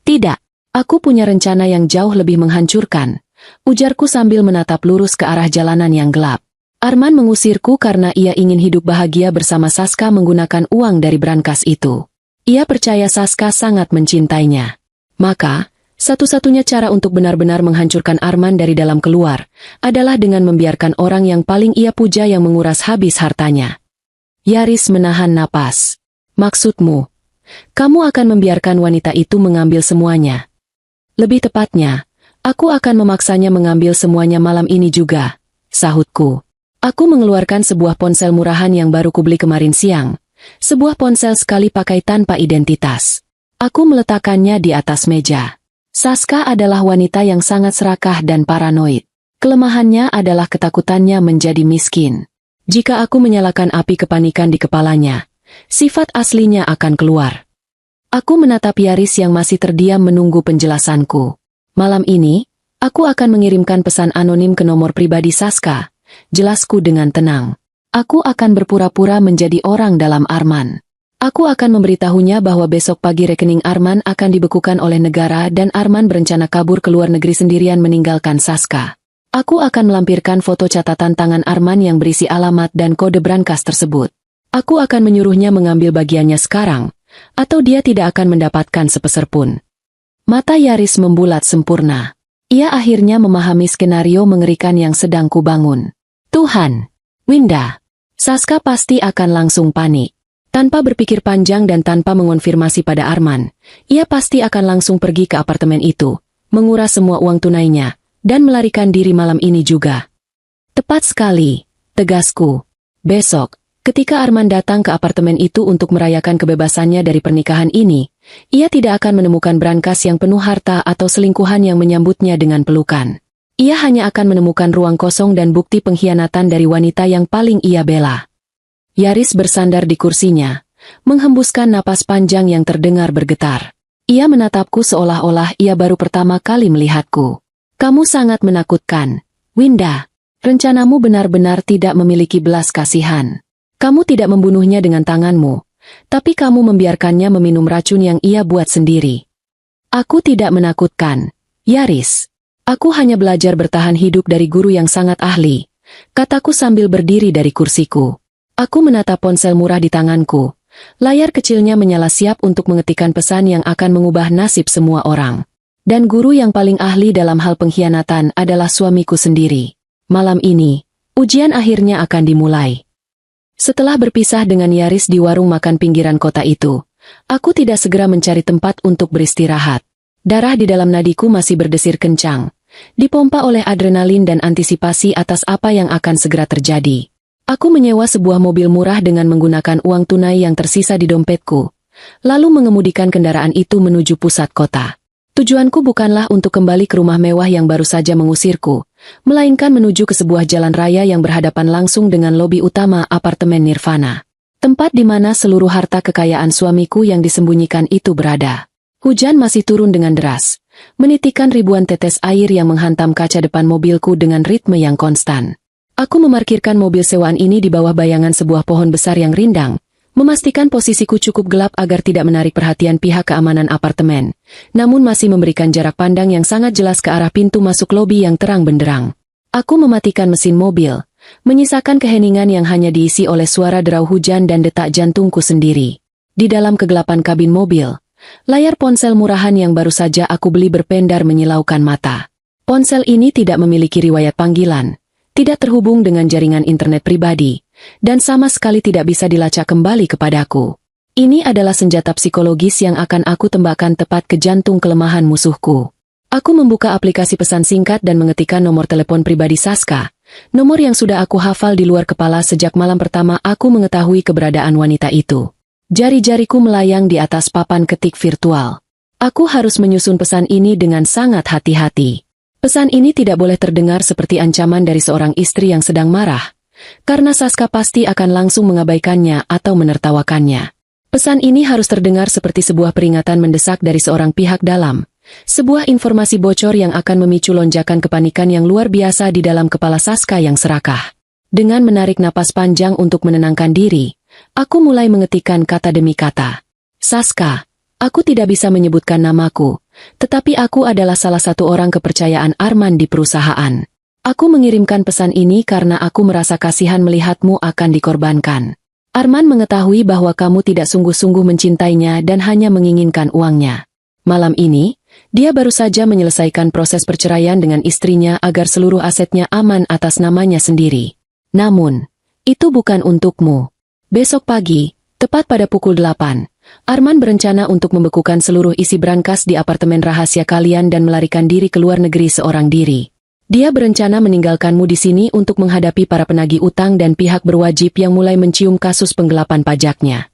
Tidak. Aku punya rencana yang jauh lebih menghancurkan, ujarku sambil menatap lurus ke arah jalanan yang gelap. Arman mengusirku karena ia ingin hidup bahagia bersama Saska menggunakan uang dari brankas itu. Ia percaya Saska sangat mencintainya. Maka, satu-satunya cara untuk benar-benar menghancurkan Arman dari dalam keluar, adalah dengan membiarkan orang yang paling ia puja yang menguras habis hartanya. Yaris menahan napas. Maksudmu, kamu akan membiarkan wanita itu mengambil semuanya? Lebih tepatnya, aku akan memaksanya mengambil semuanya malam ini juga, sahutku. Aku mengeluarkan sebuah ponsel murahan yang baru kubeli kemarin siang, sebuah ponsel sekali pakai tanpa identitas. Aku meletakkannya di atas meja. Saska adalah wanita yang sangat serakah dan paranoid. Kelemahannya adalah ketakutannya menjadi miskin. Jika aku menyalakan api kepanikan di kepalanya, sifat aslinya akan keluar. Aku menatap Yaris yang masih terdiam menunggu penjelasanku. Malam ini, aku akan mengirimkan pesan anonim ke nomor pribadi Saska, jelasku dengan tenang. Aku akan berpura-pura menjadi orang dalam Arman. Aku akan memberitahunya bahwa besok pagi rekening Arman akan dibekukan oleh negara dan Arman berencana kabur ke luar negeri sendirian meninggalkan Saska. Aku akan melampirkan foto catatan tangan Arman yang berisi alamat dan kode brankas tersebut. Aku akan menyuruhnya mengambil bagiannya sekarang, atau dia tidak akan mendapatkan sepeser pun. Mata Yaris membulat sempurna. Ia akhirnya memahami skenario mengerikan yang sedang kubangun. Tuhan! Winda! Saska pasti akan langsung panik. Tanpa berpikir panjang dan tanpa mengonfirmasi pada Arman, ia pasti akan langsung pergi ke apartemen itu, menguras semua uang tunainya, dan melarikan diri malam ini juga. Tepat sekali, tegasku. Besok, ketika Arman datang ke apartemen itu untuk merayakan kebebasannya dari pernikahan ini, ia tidak akan menemukan brankas yang penuh harta atau selingkuhan yang menyambutnya dengan pelukan. Ia hanya akan menemukan ruang kosong dan bukti pengkhianatan dari wanita yang paling ia bela. Yaris bersandar di kursinya, menghembuskan napas panjang yang terdengar bergetar. Ia menatapku seolah-olah ia baru pertama kali melihatku. Kamu sangat menakutkan, Winda. Rencanamu benar-benar tidak memiliki belas kasihan. Kamu tidak membunuhnya dengan tanganmu, tapi kamu membiarkannya meminum racun yang ia buat sendiri. Aku tidak menakutkan, Yaris. Aku hanya belajar bertahan hidup dari guru yang sangat ahli, kataku sambil berdiri dari kursiku. Aku menatap ponsel murah di tanganku. Layar kecilnya menyala siap untuk mengetikkan pesan yang akan mengubah nasib semua orang. Dan guru yang paling ahli dalam hal pengkhianatan adalah suamiku sendiri. Malam ini, ujian akhirnya akan dimulai. Setelah berpisah dengan Yaris di warung makan pinggiran kota itu, aku tidak segera mencari tempat untuk beristirahat. Darah di dalam nadiku masih berdesir kencang, dipompa oleh adrenalin dan antisipasi atas apa yang akan segera terjadi. Aku menyewa sebuah mobil murah dengan menggunakan uang tunai yang tersisa di dompetku, lalu mengemudikan kendaraan itu menuju pusat kota. Tujuanku bukanlah untuk kembali ke rumah mewah yang baru saja mengusirku, melainkan menuju ke sebuah jalan raya yang berhadapan langsung dengan lobi utama apartemen Nirvana. Tempat di mana seluruh harta kekayaan suamiku yang disembunyikan itu berada. Hujan masih turun dengan deras, menitikan ribuan tetes air yang menghantam kaca depan mobilku dengan ritme yang konstan. Aku memarkirkan mobil sewaan ini di bawah bayangan sebuah pohon besar yang rindang, memastikan posisiku cukup gelap agar tidak menarik perhatian pihak keamanan apartemen, namun masih memberikan jarak pandang yang sangat jelas ke arah pintu masuk lobi yang terang benderang. Aku mematikan mesin mobil, menyisakan keheningan yang hanya diisi oleh suara derau hujan dan detak jantungku sendiri. Di dalam kegelapan kabin mobil, layar ponsel murahan yang baru saja aku beli berpendar menyilaukan mata. Ponsel ini tidak memiliki riwayat panggilan, tidak terhubung dengan jaringan internet pribadi, dan sama sekali tidak bisa dilacak kembali kepadaku. Ini adalah senjata psikologis yang akan aku tembakkan tepat ke jantung kelemahan musuhku. Aku membuka aplikasi pesan singkat dan mengetikkan nomor telepon pribadi Saska, nomor yang sudah aku hafal di luar kepala sejak malam pertama aku mengetahui keberadaan wanita itu. Jari-jariku melayang di atas papan ketik virtual. Aku harus menyusun pesan ini dengan sangat hati-hati. Pesan ini tidak boleh terdengar seperti ancaman dari seorang istri yang sedang marah, karena Saska pasti akan langsung mengabaikannya atau menertawakannya. Pesan ini harus terdengar seperti sebuah peringatan mendesak dari seorang pihak dalam, sebuah informasi bocor yang akan memicu lonjakan kepanikan yang luar biasa di dalam kepala Saska yang serakah. Dengan menarik napas panjang untuk menenangkan diri, aku mulai mengetikkan kata demi kata. Saska, aku tidak bisa menyebutkan namaku, tetapi aku adalah salah satu orang kepercayaan Arman di perusahaan. Aku mengirimkan pesan ini karena aku merasa kasihan melihatmu akan dikorbankan. Arman mengetahui bahwa kamu tidak sungguh-sungguh mencintainya dan hanya menginginkan uangnya. Malam ini, dia baru saja menyelesaikan proses perceraian dengan istrinya agar seluruh asetnya aman atas namanya sendiri. Namun, itu bukan untukmu. Besok pagi, tepat pada pukul 8, Arman berencana untuk membekukan seluruh isi brankas di apartemen rahasia kalian dan melarikan diri ke luar negeri seorang diri. Dia berencana meninggalkanmu di sini untuk menghadapi para penagih utang dan pihak berwajib yang mulai mencium kasus penggelapan pajaknya.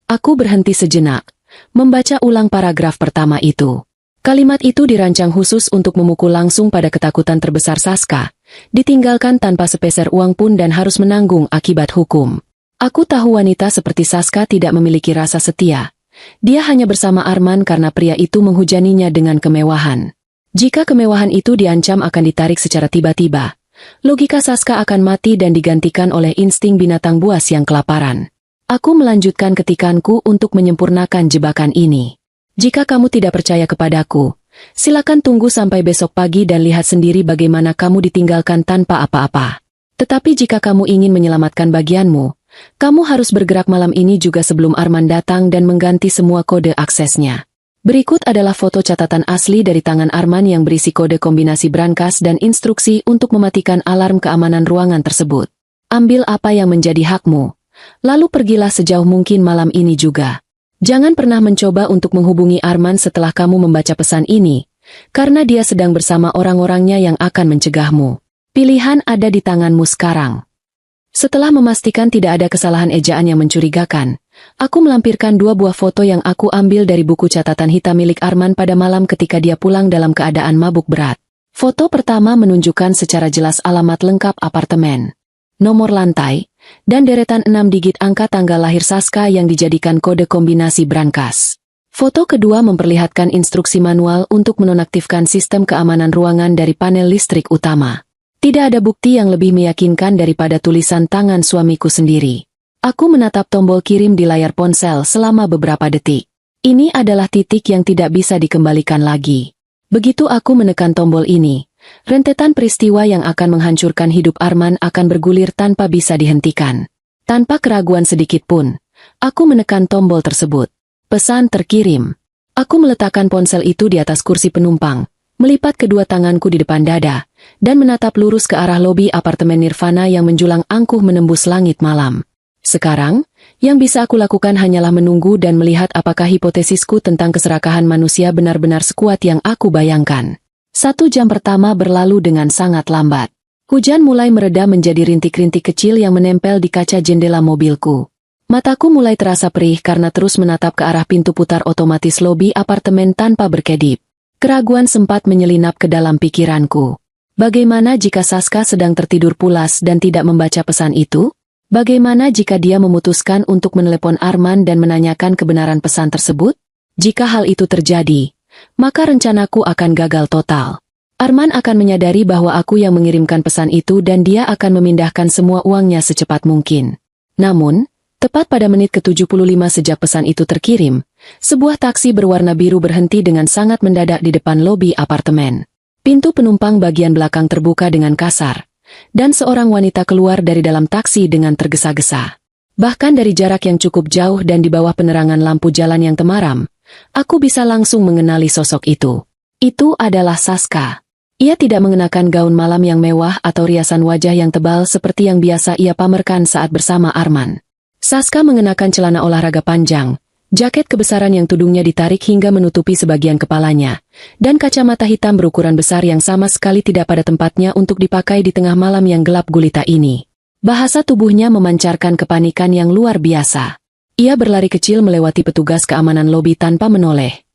Aku berhenti sejenak, membaca ulang paragraf pertama itu. Kalimat itu dirancang khusus untuk memukul langsung pada ketakutan terbesar Saska, ditinggalkan tanpa sepeser uang pun dan harus menanggung akibat hukum. Aku tahu wanita seperti Saska tidak memiliki rasa setia. Dia hanya bersama Arman karena pria itu menghujaninya dengan kemewahan. Jika kemewahan itu diancam akan ditarik secara tiba-tiba, logika Saska akan mati dan digantikan oleh insting binatang buas yang kelaparan. Aku melanjutkan ketikanku untuk menyempurnakan jebakan ini. Jika kamu tidak percaya kepadaku, Silakan tunggu sampai besok pagi dan lihat sendiri bagaimana kamu ditinggalkan tanpa apa-apa. Tetapi jika kamu ingin menyelamatkan bagianmu, kamu harus bergerak malam ini juga sebelum Arman datang dan mengganti semua kode aksesnya. Berikut adalah foto catatan asli dari tangan Arman yang berisi kode kombinasi brankas dan instruksi untuk mematikan alarm keamanan ruangan tersebut. Ambil apa yang menjadi hakmu, lalu pergilah sejauh mungkin malam ini juga. Jangan pernah mencoba untuk menghubungi Arman setelah kamu membaca pesan ini, karena dia sedang bersama orang-orangnya yang akan mencegahmu. Pilihan ada di tanganmu sekarang. Setelah memastikan tidak ada kesalahan ejaan yang mencurigakan, aku melampirkan 2 buah foto yang aku ambil dari buku catatan hitam milik Arman pada malam ketika dia pulang dalam keadaan mabuk berat. Foto pertama menunjukkan secara jelas alamat lengkap apartemen, nomor lantai, dan deretan 6 digit angka tanggal lahir Saska yang dijadikan kode kombinasi brankas. Foto kedua memperlihatkan instruksi manual untuk menonaktifkan sistem keamanan ruangan dari panel listrik utama. Tidak ada bukti yang lebih meyakinkan daripada tulisan tangan suamiku sendiri. Aku menatap tombol kirim di layar ponsel selama beberapa detik. Ini adalah titik yang tidak bisa dikembalikan lagi. Begitu aku menekan tombol ini, rentetan peristiwa yang akan menghancurkan hidup Arman akan bergulir tanpa bisa dihentikan. Tanpa keraguan sedikit pun, aku menekan tombol tersebut. Pesan terkirim. Aku meletakkan ponsel itu di atas kursi penumpang, melipat kedua tanganku di depan dada, dan menatap lurus ke arah lobi apartemen Nirvana yang menjulang angkuh menembus langit malam. Sekarang, yang bisa aku lakukan hanyalah menunggu dan melihat apakah hipotesisku tentang keserakahan manusia benar-benar sekuat yang aku bayangkan. 1 jam pertama berlalu dengan sangat lambat. Hujan mulai mereda menjadi rintik-rintik kecil yang menempel di kaca jendela mobilku. Mataku mulai terasa perih karena terus menatap ke arah pintu putar otomatis lobi apartemen tanpa berkedip. Keraguan sempat menyelinap ke dalam pikiranku. Bagaimana jika Saska sedang tertidur pulas dan tidak membaca pesan itu? Bagaimana jika dia memutuskan untuk menelepon Arman dan menanyakan kebenaran pesan tersebut? Jika hal itu terjadi, maka rencanaku akan gagal total. Arman akan menyadari bahwa aku yang mengirimkan pesan itu dan dia akan memindahkan semua uangnya secepat mungkin. Namun, tepat pada menit ke-75 sejak pesan itu terkirim, sebuah taksi berwarna biru berhenti dengan sangat mendadak di depan lobi apartemen. Pintu penumpang bagian belakang terbuka dengan kasar, dan seorang wanita keluar dari dalam taksi dengan tergesa-gesa. Bahkan dari jarak yang cukup jauh dan di bawah penerangan lampu jalan yang temaram, aku bisa langsung mengenali sosok itu. Itu adalah Saska. Ia tidak mengenakan gaun malam yang mewah atau riasan wajah yang tebal seperti yang biasa ia pamerkan saat bersama Arman. Saska mengenakan celana olahraga panjang, jaket kebesaran yang tudungnya ditarik hingga menutupi sebagian kepalanya, dan kacamata hitam berukuran besar yang sama sekali tidak pada tempatnya untuk dipakai di tengah malam yang gelap gulita ini. Bahasa tubuhnya memancarkan kepanikan yang luar biasa. Ia berlari kecil melewati petugas keamanan lobi tanpa menoleh.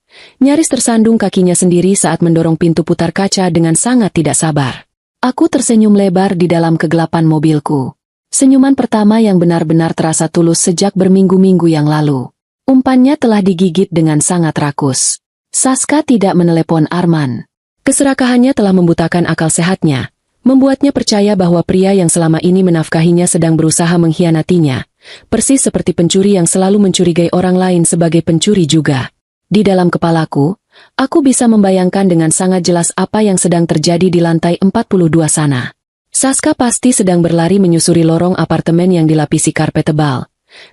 Nyaris tersandung kakinya sendiri saat mendorong pintu putar kaca dengan sangat tidak sabar. Aku tersenyum lebar di dalam kegelapan mobilku. Senyuman pertama yang benar-benar terasa tulus sejak berminggu-minggu yang lalu. Umpannya telah digigit dengan sangat rakus. Saska tidak menelepon Arman. Keserakahannya telah membutakan akal sehatnya, membuatnya percaya bahwa pria yang selama ini menafkahinya sedang berusaha mengkhianatinya, persis seperti pencuri yang selalu mencurigai orang lain sebagai pencuri juga. Di dalam kepalaku, aku bisa membayangkan dengan sangat jelas apa yang sedang terjadi di lantai 42 sana. Saska pasti sedang berlari menyusuri lorong apartemen yang dilapisi karpet tebal.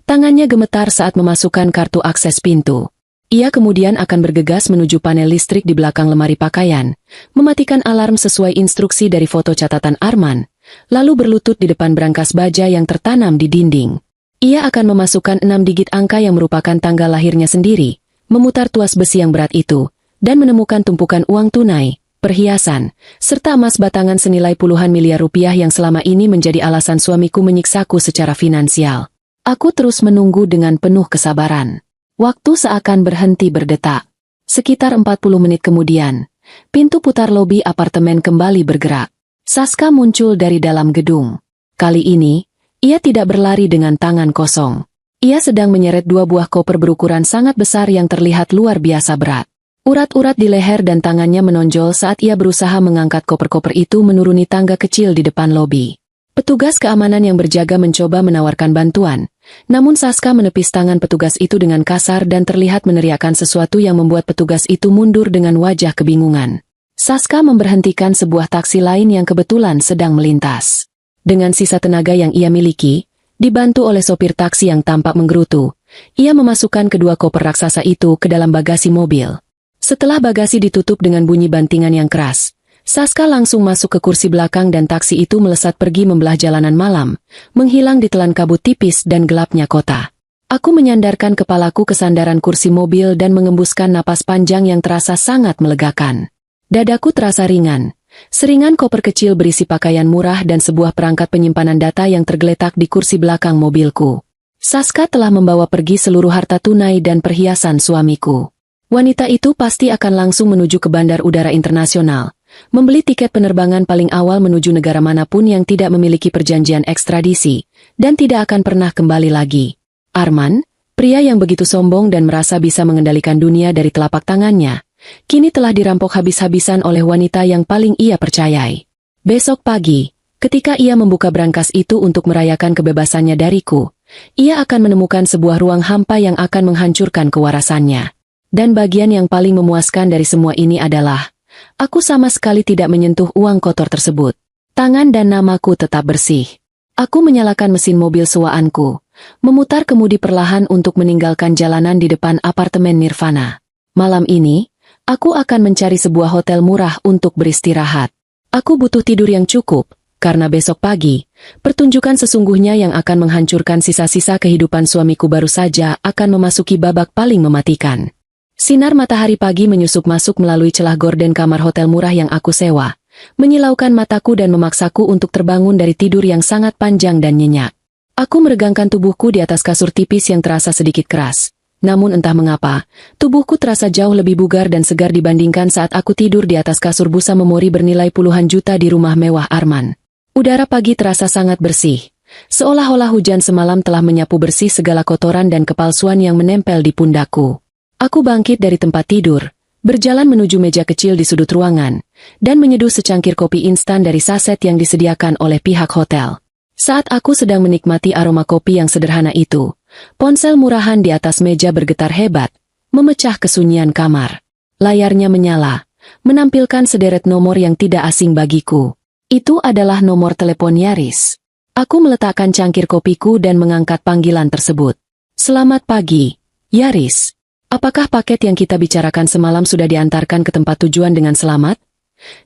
Tangannya gemetar saat memasukkan kartu akses pintu. Ia kemudian akan bergegas menuju panel listrik di belakang lemari pakaian, mematikan alarm sesuai instruksi dari foto catatan Arman, lalu berlutut di depan brankas baja yang tertanam di dinding. Ia akan memasukkan 6 digit angka yang merupakan tanggal lahirnya sendiri, memutar tuas besi yang berat itu, dan menemukan tumpukan uang tunai, perhiasan, serta emas batangan senilai puluhan miliar rupiah yang selama ini menjadi alasan suamiku menyiksaku secara finansial. Aku terus menunggu dengan penuh kesabaran. Waktu seakan berhenti berdetak. Sekitar 40 menit kemudian, pintu putar lobi apartemen kembali bergerak. Saska muncul dari dalam gedung. Kali ini, ia tidak berlari dengan tangan kosong. Ia sedang menyeret 2 buah koper berukuran sangat besar yang terlihat luar biasa berat. Urat-urat di leher dan tangannya menonjol saat ia berusaha mengangkat koper-koper itu menuruni tangga kecil di depan lobi. Petugas keamanan yang berjaga mencoba menawarkan bantuan, namun Saska menepis tangan petugas itu dengan kasar dan terlihat meneriakkan sesuatu yang membuat petugas itu mundur dengan wajah kebingungan. Saska memberhentikan sebuah taksi lain yang kebetulan sedang melintas. Dengan sisa tenaga yang ia miliki, dibantu oleh sopir taksi yang tampak menggerutu, ia memasukkan kedua koper raksasa itu ke dalam bagasi mobil. Setelah bagasi ditutup dengan bunyi bantingan yang keras, Saska langsung masuk ke kursi belakang dan taksi itu melesat pergi membelah jalanan malam, menghilang di telan kabut tipis dan gelapnya kota. Aku menyandarkan kepalaku ke sandaran kursi mobil dan mengembuskan napas panjang yang terasa sangat melegakan. Dadaku terasa ringan. Seringan koper kecil berisi pakaian murah dan sebuah perangkat penyimpanan data yang tergeletak di kursi belakang mobilku. Saska telah membawa pergi seluruh harta tunai dan perhiasan suamiku. Wanita itu pasti akan langsung menuju ke Bandar Udara Internasional, membeli tiket penerbangan paling awal menuju negara manapun yang tidak memiliki perjanjian ekstradisi, dan tidak akan pernah kembali lagi. Arman, pria yang begitu sombong dan merasa bisa mengendalikan dunia dari telapak tangannya, kini telah dirampok habis-habisan oleh wanita yang paling ia percayai. Besok pagi, ketika ia membuka brankas itu untuk merayakan kebebasannya dariku, ia akan menemukan sebuah ruang hampa yang akan menghancurkan kewarasannya. Dan bagian yang paling memuaskan dari semua ini adalah, aku sama sekali tidak menyentuh uang kotor tersebut. Tangan dan namaku tetap bersih. Aku menyalakan mesin mobil sewaanku, memutar kemudi perlahan untuk meninggalkan jalanan di depan apartemen Nirvana. Malam ini, aku akan mencari sebuah hotel murah untuk beristirahat. Aku butuh tidur yang cukup, karena besok pagi, pertunjukan sesungguhnya yang akan menghancurkan sisa-sisa kehidupan suamiku baru saja akan memasuki babak paling mematikan. Sinar matahari pagi menyusup masuk melalui celah gorden kamar hotel murah yang aku sewa, menyilaukan mataku dan memaksaku untuk terbangun dari tidur yang sangat panjang dan nyenyak. Aku meregangkan tubuhku di atas kasur tipis yang terasa sedikit keras. Namun entah mengapa, tubuhku terasa jauh lebih bugar dan segar dibandingkan saat aku tidur di atas kasur busa memori bernilai puluhan juta di rumah mewah Arman. Udara pagi terasa sangat bersih, seolah-olah hujan semalam telah menyapu bersih segala kotoran dan kepalsuan yang menempel di pundakku. Aku bangkit dari tempat tidur, berjalan menuju meja kecil di sudut ruangan, dan menyeduh secangkir kopi instan dari saset yang disediakan oleh pihak hotel. Saat aku sedang menikmati aroma kopi yang sederhana itu, ponsel murahan di atas meja bergetar hebat, memecah kesunyian kamar. Layarnya menyala, menampilkan sederet nomor yang tidak asing bagiku. Itu adalah nomor telepon Yaris. Aku meletakkan cangkir kopiku dan mengangkat panggilan tersebut. Selamat pagi, Yaris. Apakah paket yang kita bicarakan semalam sudah diantarkan ke tempat tujuan dengan selamat?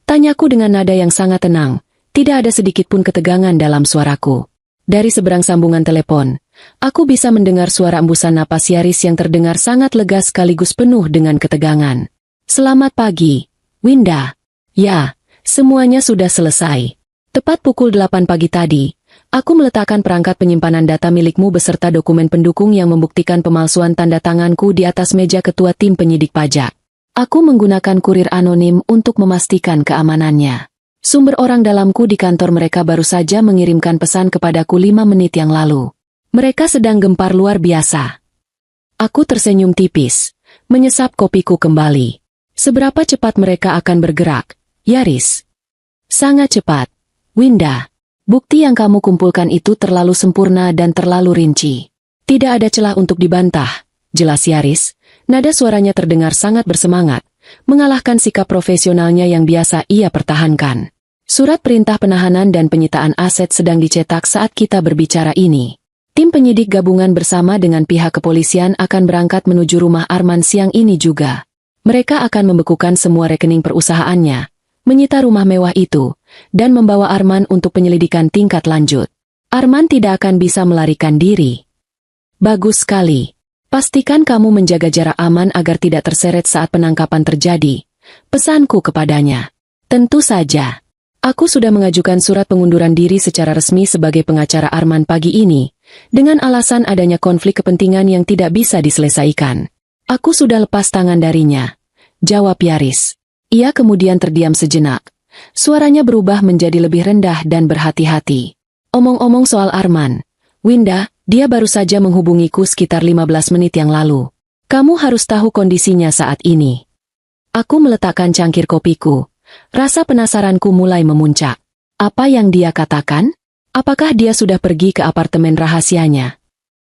Tanyaku dengan nada yang sangat tenang, tidak ada sedikit pun ketegangan dalam suaraku. Dari seberang sambungan telepon, aku bisa mendengar suara embusan napas Yaris yang terdengar sangat lega sekaligus penuh dengan ketegangan. Selamat pagi, Winda. Ya, semuanya sudah selesai. Tepat pukul 8 pagi tadi, aku meletakkan perangkat penyimpanan data milikmu beserta dokumen pendukung yang membuktikan pemalsuan tanda tanganku di atas meja ketua tim penyidik pajak. Aku menggunakan kurir anonim untuk memastikan keamanannya. Sumber orang dalamku di kantor mereka baru saja mengirimkan pesan kepadaku 5 menit yang lalu. Mereka sedang gempar luar biasa. Aku tersenyum tipis, menyesap kopiku kembali. Seberapa cepat mereka akan bergerak, Yaris? Sangat cepat, Winda. Bukti yang kamu kumpulkan itu terlalu sempurna dan terlalu rinci. Tidak ada celah untuk dibantah, jelas Yaris. Nada suaranya terdengar sangat bersemangat, mengalahkan sikap profesionalnya yang biasa ia pertahankan. Surat perintah penahanan dan penyitaan aset sedang dicetak saat kita berbicara ini. Tim penyidik gabungan bersama dengan pihak kepolisian akan berangkat menuju rumah Arman siang ini juga. Mereka akan membekukan semua rekening perusahaannya, menyita rumah mewah itu, dan membawa Arman untuk penyelidikan tingkat lanjut. Arman tidak akan bisa melarikan diri. Bagus sekali. Pastikan kamu menjaga jarak aman agar tidak terseret saat penangkapan terjadi. Pesanku kepadanya. Tentu saja. Aku sudah mengajukan surat pengunduran diri secara resmi sebagai pengacara Arman pagi ini, dengan alasan adanya konflik kepentingan yang tidak bisa diselesaikan. Aku sudah lepas tangan darinya, jawab Yaris. Ia kemudian terdiam sejenak. Suaranya berubah menjadi lebih rendah dan berhati-hati. Omong-omong soal Arman, Winda, dia baru saja menghubungiku sekitar 15 menit yang lalu. Kamu harus tahu kondisinya saat ini. Aku meletakkan cangkir kopiku. Rasa penasaranku mulai memuncak. Apa yang dia katakan? Apakah dia sudah pergi ke apartemen rahasianya?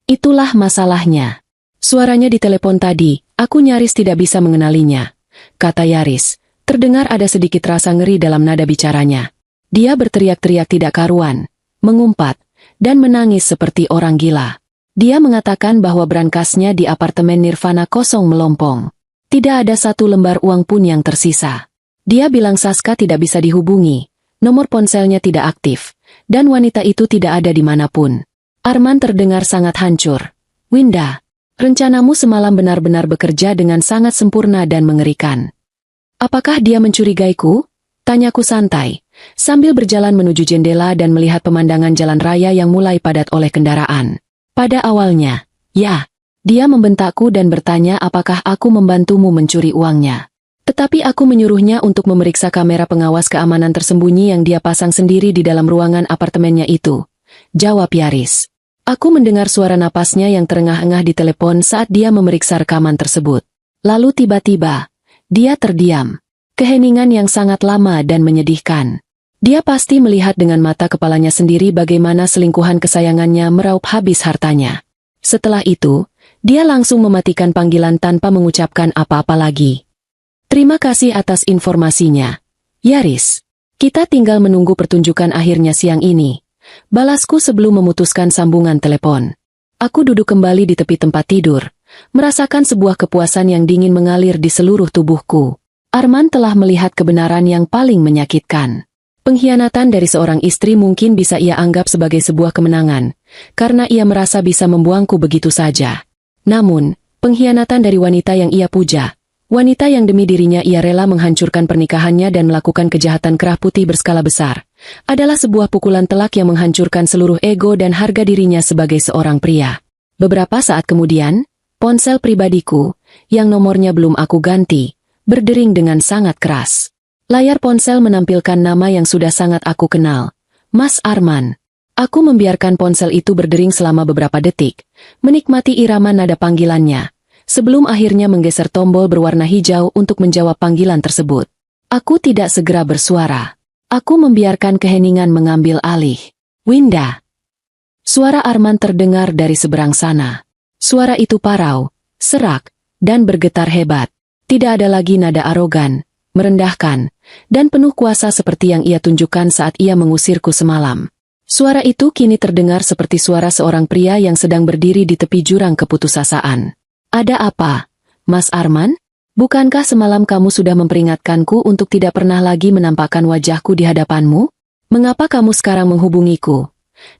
Itulah masalahnya. Suaranya di telepon tadi, aku nyaris tidak bisa mengenalinya, kata Yaris. Terdengar ada sedikit rasa ngeri dalam nada bicaranya. Dia berteriak-teriak tidak karuan, mengumpat, dan menangis seperti orang gila. Dia mengatakan bahwa berangkasnya di apartemen Nirvana kosong melompong. Tidak ada satu lembar uang pun yang tersisa. Dia bilang Saska tidak bisa dihubungi, nomor ponselnya tidak aktif, dan wanita itu tidak ada di manapun. Arman terdengar sangat hancur. Winda, rencanamu semalam benar-benar bekerja dengan sangat sempurna dan mengerikan. Apakah dia mencurigaiku? Tanyaku santai, sambil berjalan menuju jendela dan melihat pemandangan jalan raya yang mulai padat oleh kendaraan. Pada awalnya, ya, dia membentakku dan bertanya apakah aku membantumu mencuri uangnya. Tetapi aku menyuruhnya untuk memeriksa kamera pengawas keamanan tersembunyi yang dia pasang sendiri di dalam ruangan apartemennya itu. Jawab Yaris. Aku mendengar suara napasnya yang terengah-engah di telepon saat dia memeriksa rekaman tersebut. Lalu tiba-tiba, dia terdiam. Keheningan yang sangat lama dan menyedihkan. Dia pasti melihat dengan mata kepalanya sendiri bagaimana selingkuhan kesayangannya meraup habis hartanya. Setelah itu, dia langsung mematikan panggilan tanpa mengucapkan apa-apa lagi. Terima kasih atas informasinya, Yaris. Kita tinggal menunggu pertunjukan akhirnya siang ini. Balasku sebelum memutuskan sambungan telepon. Aku duduk kembali di tepi tempat tidur, merasakan sebuah kepuasan yang dingin mengalir di seluruh tubuhku. Arman telah melihat kebenaran yang paling menyakitkan. Pengkhianatan dari seorang istri mungkin bisa ia anggap sebagai sebuah kemenangan, karena ia merasa bisa membuangku begitu saja. Namun, pengkhianatan dari wanita yang ia puja, wanita yang demi dirinya ia rela menghancurkan pernikahannya dan melakukan kejahatan kerah putih berskala besar, adalah sebuah pukulan telak yang menghancurkan seluruh ego dan harga dirinya sebagai seorang pria. Beberapa saat kemudian, ponsel pribadiku, yang nomornya belum aku ganti, berdering dengan sangat keras. Layar ponsel menampilkan nama yang sudah sangat aku kenal, Mas Arman. Aku membiarkan ponsel itu berdering selama beberapa detik, menikmati irama nada panggilannya, sebelum akhirnya menggeser tombol berwarna hijau untuk menjawab panggilan tersebut. Aku tidak segera bersuara. Aku membiarkan keheningan mengambil alih. Winda. Suara Arman terdengar dari seberang sana. Suara itu parau, serak, dan bergetar hebat. Tidak ada lagi nada arogan, merendahkan, dan penuh kuasa seperti yang ia tunjukkan saat ia mengusirku semalam. Suara itu kini terdengar seperti suara seorang pria yang sedang berdiri di tepi jurang keputusasaan. Ada apa, Mas Arman? Bukankah semalam kamu sudah memperingatkanku untuk tidak pernah lagi menampakkan wajahku di hadapanmu? Mengapa kamu sekarang menghubungiku?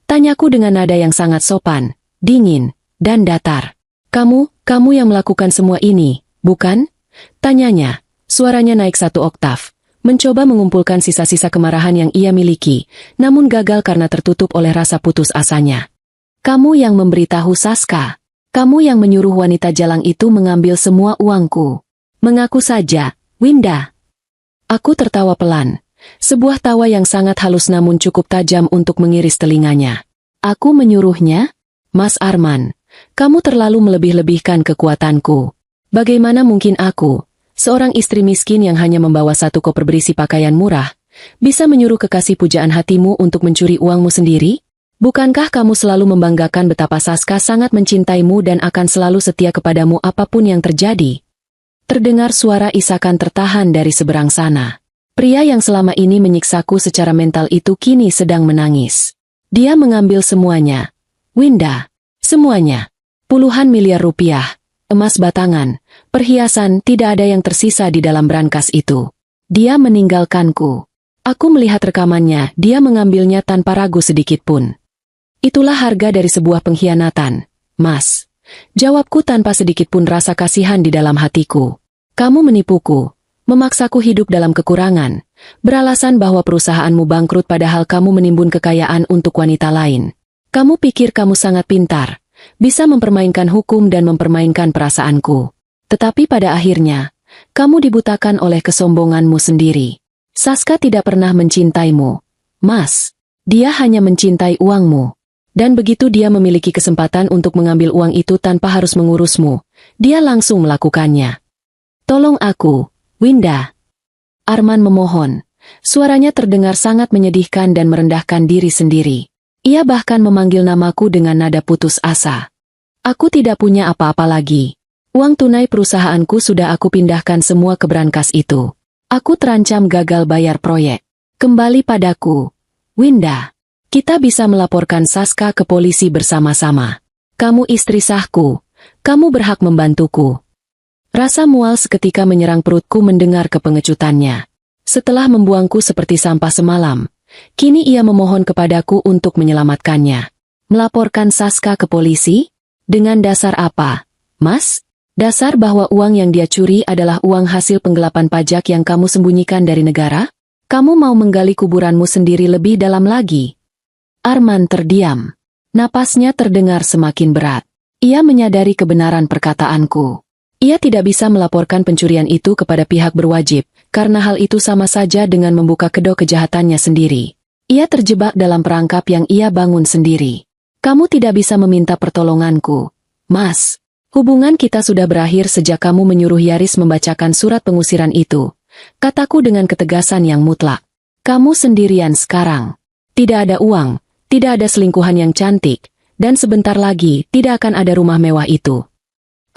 Tanyaku dengan nada yang sangat sopan, dingin, dan datar. Kamu yang melakukan semua ini, bukan? Tanyanya, suaranya naik satu oktav, mencoba mengumpulkan sisa-sisa kemarahan yang ia miliki, namun gagal karena tertutup oleh rasa putus asanya. Kamu yang memberitahu Saska. Kamu yang menyuruh wanita jalang itu mengambil semua uangku. Mengaku saja, Winda. Aku tertawa pelan. Sebuah tawa yang sangat halus namun cukup tajam untuk mengiris telinganya. Aku menyuruhnya? Mas Arman, kamu terlalu melebih-lebihkan kekuatanku. Bagaimana mungkin aku, seorang istri miskin yang hanya membawa satu koper berisi pakaian murah, bisa menyuruh kekasih pujaan hatimu untuk mencuri uangmu sendiri? Bukankah kamu selalu membanggakan betapa Saska sangat mencintaimu dan akan selalu setia kepadamu apapun yang terjadi? Terdengar suara isakan tertahan dari seberang sana. Pria yang selama ini menyiksaku secara mental itu kini sedang menangis. Dia mengambil semuanya. Winda. Semuanya. Puluhan miliar rupiah. Emas batangan. Perhiasan, tidak ada yang tersisa di dalam brankas itu. Dia meninggalkanku. Aku melihat rekamannya, dia mengambilnya tanpa ragu sedikit pun. Itulah harga dari sebuah pengkhianatan, Mas. Jawabku tanpa sedikit pun rasa kasihan di dalam hatiku. Kamu menipuku, memaksaku hidup dalam kekurangan, beralasan bahwa perusahaanmu bangkrut padahal kamu menimbun kekayaan untuk wanita lain. Kamu pikir kamu sangat pintar, bisa mempermainkan hukum dan mempermainkan perasaanku. Tetapi pada akhirnya, kamu dibutakan oleh kesombonganmu sendiri. Saska tidak pernah mencintaimu, Mas. Dia hanya mencintai uangmu. Dan begitu dia memiliki kesempatan untuk mengambil uang itu tanpa harus mengurusmu, dia langsung melakukannya. Tolong aku, Winda. Arman memohon. Suaranya terdengar sangat menyedihkan dan merendahkan diri sendiri. Ia bahkan memanggil namaku dengan nada putus asa. Aku tidak punya apa-apa lagi. Uang tunai perusahaanku sudah aku pindahkan semua ke brankas itu. Aku terancam gagal bayar proyek. Kembali padaku, Winda. Kita bisa melaporkan Saska ke polisi bersama-sama. Kamu istri sahku. Kamu berhak membantuku. Rasa mual seketika menyerang perutku mendengar kepengecutannya. Setelah membuangku seperti sampah semalam, kini ia memohon kepadaku untuk menyelamatkannya. Melaporkan Saska ke polisi? Dengan dasar apa, Mas? Dasar bahwa uang yang dia curi adalah uang hasil penggelapan pajak yang kamu sembunyikan dari negara? Kamu mau menggali kuburanmu sendiri lebih dalam lagi? Arman terdiam. Napasnya terdengar semakin berat. Ia menyadari kebenaran perkataanku. Ia tidak bisa melaporkan pencurian itu kepada pihak berwajib, karena hal itu sama saja dengan membuka kedok kejahatannya sendiri. Ia terjebak dalam perangkap yang ia bangun sendiri. Kamu tidak bisa meminta pertolonganku, Mas. Hubungan kita sudah berakhir sejak kamu menyuruh Yaris membacakan surat pengusiran itu. Kataku dengan ketegasan yang mutlak. Kamu sendirian sekarang. Tidak ada uang, tidak ada selingkuhan yang cantik, dan sebentar lagi tidak akan ada rumah mewah itu.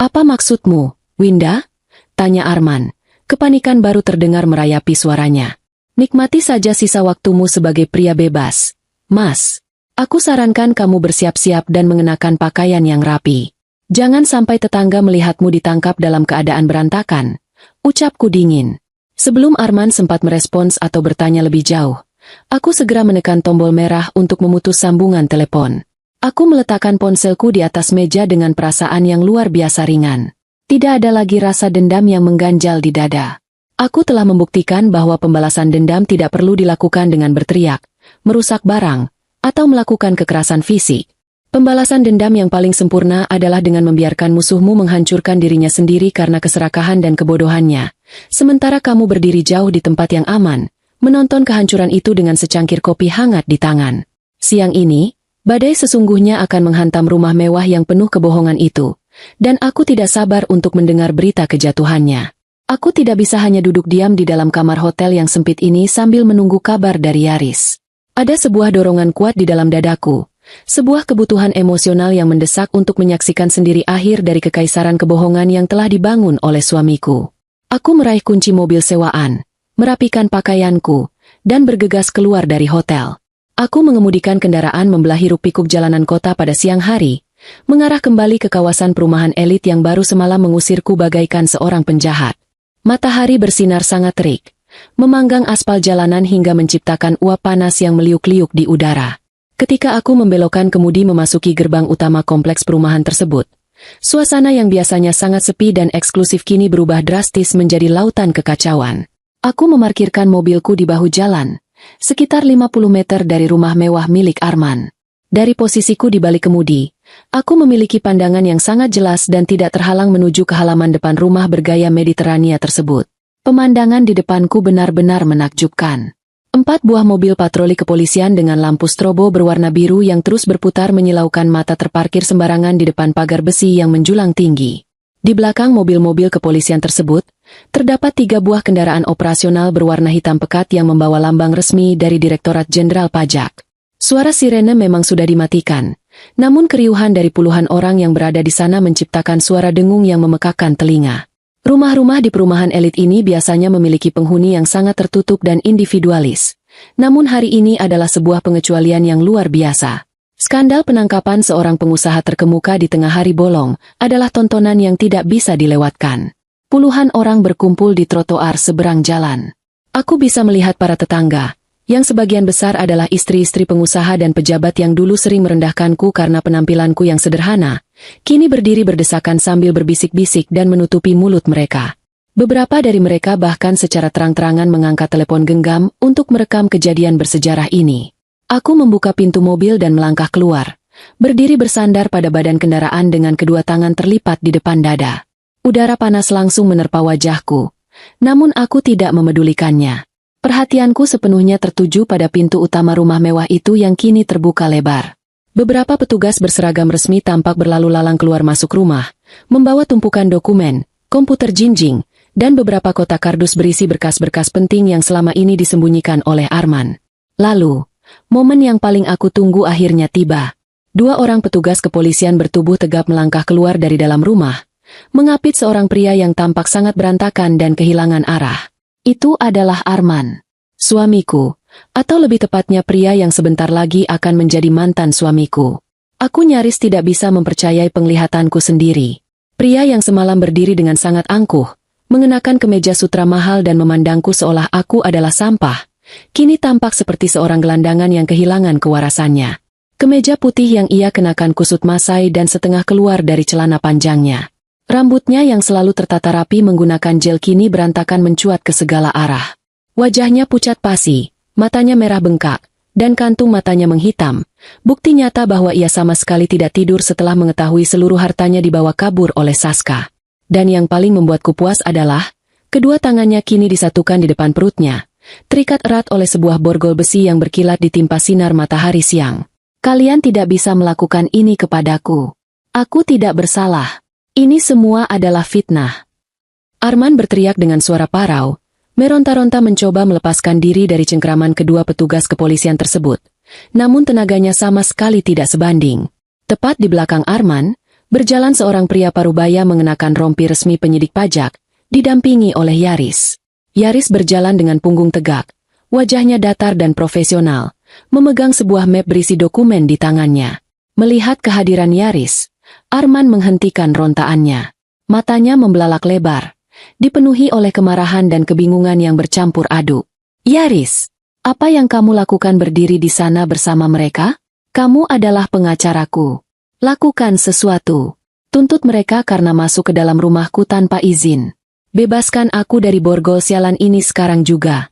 Apa maksudmu, Winda? Tanya Arman. Kepanikan baru terdengar merayapi suaranya. Nikmati saja sisa waktumu sebagai pria bebas. Mas, aku sarankan kamu bersiap-siap dan mengenakan pakaian yang rapi. Jangan sampai tetangga melihatmu ditangkap dalam keadaan berantakan. Ucapku dingin. Sebelum Arman sempat merespons atau bertanya lebih jauh, aku segera menekan tombol merah untuk memutus sambungan telepon. Aku meletakkan ponselku di atas meja dengan perasaan yang luar biasa ringan. Tidak ada lagi rasa dendam yang mengganjal di dada. Aku telah membuktikan bahwa pembalasan dendam tidak perlu dilakukan dengan berteriak, merusak barang, atau melakukan kekerasan fisik. Pembalasan dendam yang paling sempurna adalah dengan membiarkan musuhmu menghancurkan dirinya sendiri karena keserakahan dan kebodohannya. Sementara kamu berdiri jauh di tempat yang aman, menonton kehancuran itu dengan secangkir kopi hangat di tangan. Siang ini, badai sesungguhnya akan menghantam rumah mewah yang penuh kebohongan itu, dan aku tidak sabar untuk mendengar berita kejatuhannya. Aku tidak bisa hanya duduk diam di dalam kamar hotel yang sempit ini sambil menunggu kabar dari Yaris. Ada sebuah dorongan kuat di dalam dadaku, sebuah kebutuhan emosional yang mendesak untuk menyaksikan sendiri akhir dari kekaisaran kebohongan yang telah dibangun oleh suamiku. Aku meraih kunci mobil sewaan, merapikan pakaianku, dan bergegas keluar dari hotel. Aku mengemudikan kendaraan membelah hiruk-pikuk jalanan kota pada siang hari, mengarah kembali ke kawasan perumahan elit yang baru semalam mengusirku bagaikan seorang penjahat. Matahari bersinar sangat terik, memanggang aspal jalanan hingga menciptakan uap panas yang meliuk-liuk di udara. Ketika aku membelokkan kemudi memasuki gerbang utama kompleks perumahan tersebut, suasana yang biasanya sangat sepi dan eksklusif kini berubah drastis menjadi lautan kekacauan. Aku memarkirkan mobilku di bahu jalan, sekitar 50 meter dari rumah mewah milik Arman. Dari posisiku di balik kemudi, aku memiliki pandangan yang sangat jelas dan tidak terhalang menuju ke halaman depan rumah bergaya Mediterania tersebut. Pemandangan di depanku benar-benar menakjubkan. 4 buah mobil patroli kepolisian dengan lampu strobo berwarna biru yang terus berputar menyilaukan mata terparkir sembarangan di depan pagar besi yang menjulang tinggi. Di belakang mobil-mobil kepolisian tersebut, terdapat 3 buah kendaraan operasional berwarna hitam pekat yang membawa lambang resmi dari Direktorat Jenderal Pajak. Suara sirene memang sudah dimatikan, namun keriuhan dari puluhan orang yang berada di sana menciptakan suara dengung yang memekakkan telinga. Rumah-rumah di perumahan elit ini biasanya memiliki penghuni yang sangat tertutup dan individualis. Namun hari ini adalah sebuah pengecualian yang luar biasa. Skandal penangkapan seorang pengusaha terkemuka di tengah hari bolong adalah tontonan yang tidak bisa dilewatkan. Puluhan orang berkumpul di trotoar seberang jalan. Aku bisa melihat para tetangga, yang sebagian besar adalah istri-istri pengusaha dan pejabat yang dulu sering merendahkanku karena penampilanku yang sederhana, kini berdiri berdesakan sambil berbisik-bisik dan menutupi mulut mereka. Beberapa dari mereka bahkan secara terang-terangan mengangkat telepon genggam untuk merekam kejadian bersejarah ini. Aku membuka pintu mobil dan melangkah keluar, berdiri bersandar pada badan kendaraan dengan kedua tangan terlipat di depan dada. Udara panas langsung menerpa wajahku, namun aku tidak memedulikannya. Perhatianku sepenuhnya tertuju pada pintu utama rumah mewah itu yang kini terbuka lebar. Beberapa petugas berseragam resmi tampak berlalu lalang keluar masuk rumah, membawa tumpukan dokumen, komputer jinjing, dan beberapa kotak kardus berisi berkas-berkas penting yang selama ini disembunyikan oleh Arman. Lalu, momen yang paling aku tunggu akhirnya tiba. Dua orang petugas kepolisian bertubuh tegap melangkah keluar dari dalam rumah, mengapit seorang pria yang tampak sangat berantakan dan kehilangan arah. Itu adalah Arman, suamiku, atau lebih tepatnya pria yang sebentar lagi akan menjadi mantan suamiku. Aku nyaris tidak bisa mempercayai penglihatanku sendiri. Pria yang semalam berdiri dengan sangat angkuh, mengenakan kemeja sutra mahal dan memandangku seolah aku adalah sampah, kini tampak seperti seorang gelandangan yang kehilangan kewarasannya. Kemeja putih yang ia kenakan kusut masai dan setengah keluar dari celana panjangnya. Rambutnya yang selalu tertata rapi menggunakan gel kini berantakan mencuat ke segala arah. Wajahnya pucat pasi, matanya merah bengkak, dan kantung matanya menghitam. Bukti nyata bahwa ia sama sekali tidak tidur setelah mengetahui seluruh hartanya dibawa kabur oleh Saska. Dan yang paling membuatku puas adalah, kedua tangannya kini disatukan di depan perutnya, terikat erat oleh sebuah borgol besi yang berkilat ditimpa sinar matahari siang. Kalian tidak bisa melakukan ini kepadaku. Aku tidak bersalah. Ini semua adalah fitnah. Arman berteriak dengan suara parau, meronta-ronta mencoba melepaskan diri dari cengkraman kedua petugas kepolisian tersebut. Namun tenaganya sama sekali tidak sebanding. Tepat di belakang Arman, berjalan seorang pria parubaya mengenakan rompi resmi penyidik pajak, didampingi oleh Yaris. Yaris berjalan dengan punggung tegak, wajahnya datar dan profesional, memegang sebuah map berisi dokumen di tangannya. Melihat kehadiran Yaris, Arman menghentikan rontaannya. Matanya membelalak lebar, dipenuhi oleh kemarahan dan kebingungan yang bercampur aduk. Yaris, apa yang kamu lakukan berdiri di sana bersama mereka? Kamu adalah pengacaraku. Lakukan sesuatu. Tuntut mereka karena masuk ke dalam rumahku tanpa izin. Bebaskan aku dari borgol sialan ini sekarang juga.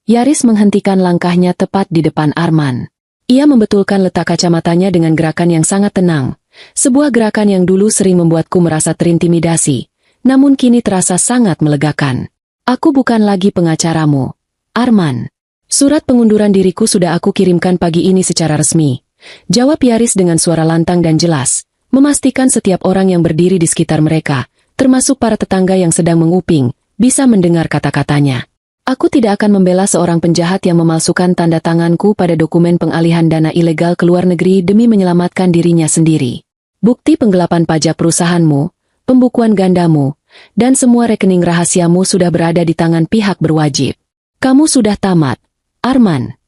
Yaris menghentikan langkahnya tepat di depan Arman. Ia membetulkan letak kacamatanya dengan gerakan yang sangat tenang. Sebuah gerakan yang dulu sering membuatku merasa terintimidasi, namun kini terasa sangat melegakan. Aku bukan lagi pengacaramu, Arman. Surat pengunduran diriku sudah aku kirimkan pagi ini secara resmi. Jawab Yaris dengan suara lantang dan jelas, memastikan setiap orang yang berdiri di sekitar mereka, termasuk para tetangga yang sedang menguping, bisa mendengar kata-katanya. Aku tidak akan membela seorang penjahat yang memalsukan tanda tanganku pada dokumen pengalihan dana ilegal ke luar negeri demi menyelamatkan dirinya sendiri. Bukti penggelapan pajak perusahaanmu, pembukuan gandamu, dan semua rekening rahasiamu sudah berada di tangan pihak berwajib. Kamu sudah tamat, Arman.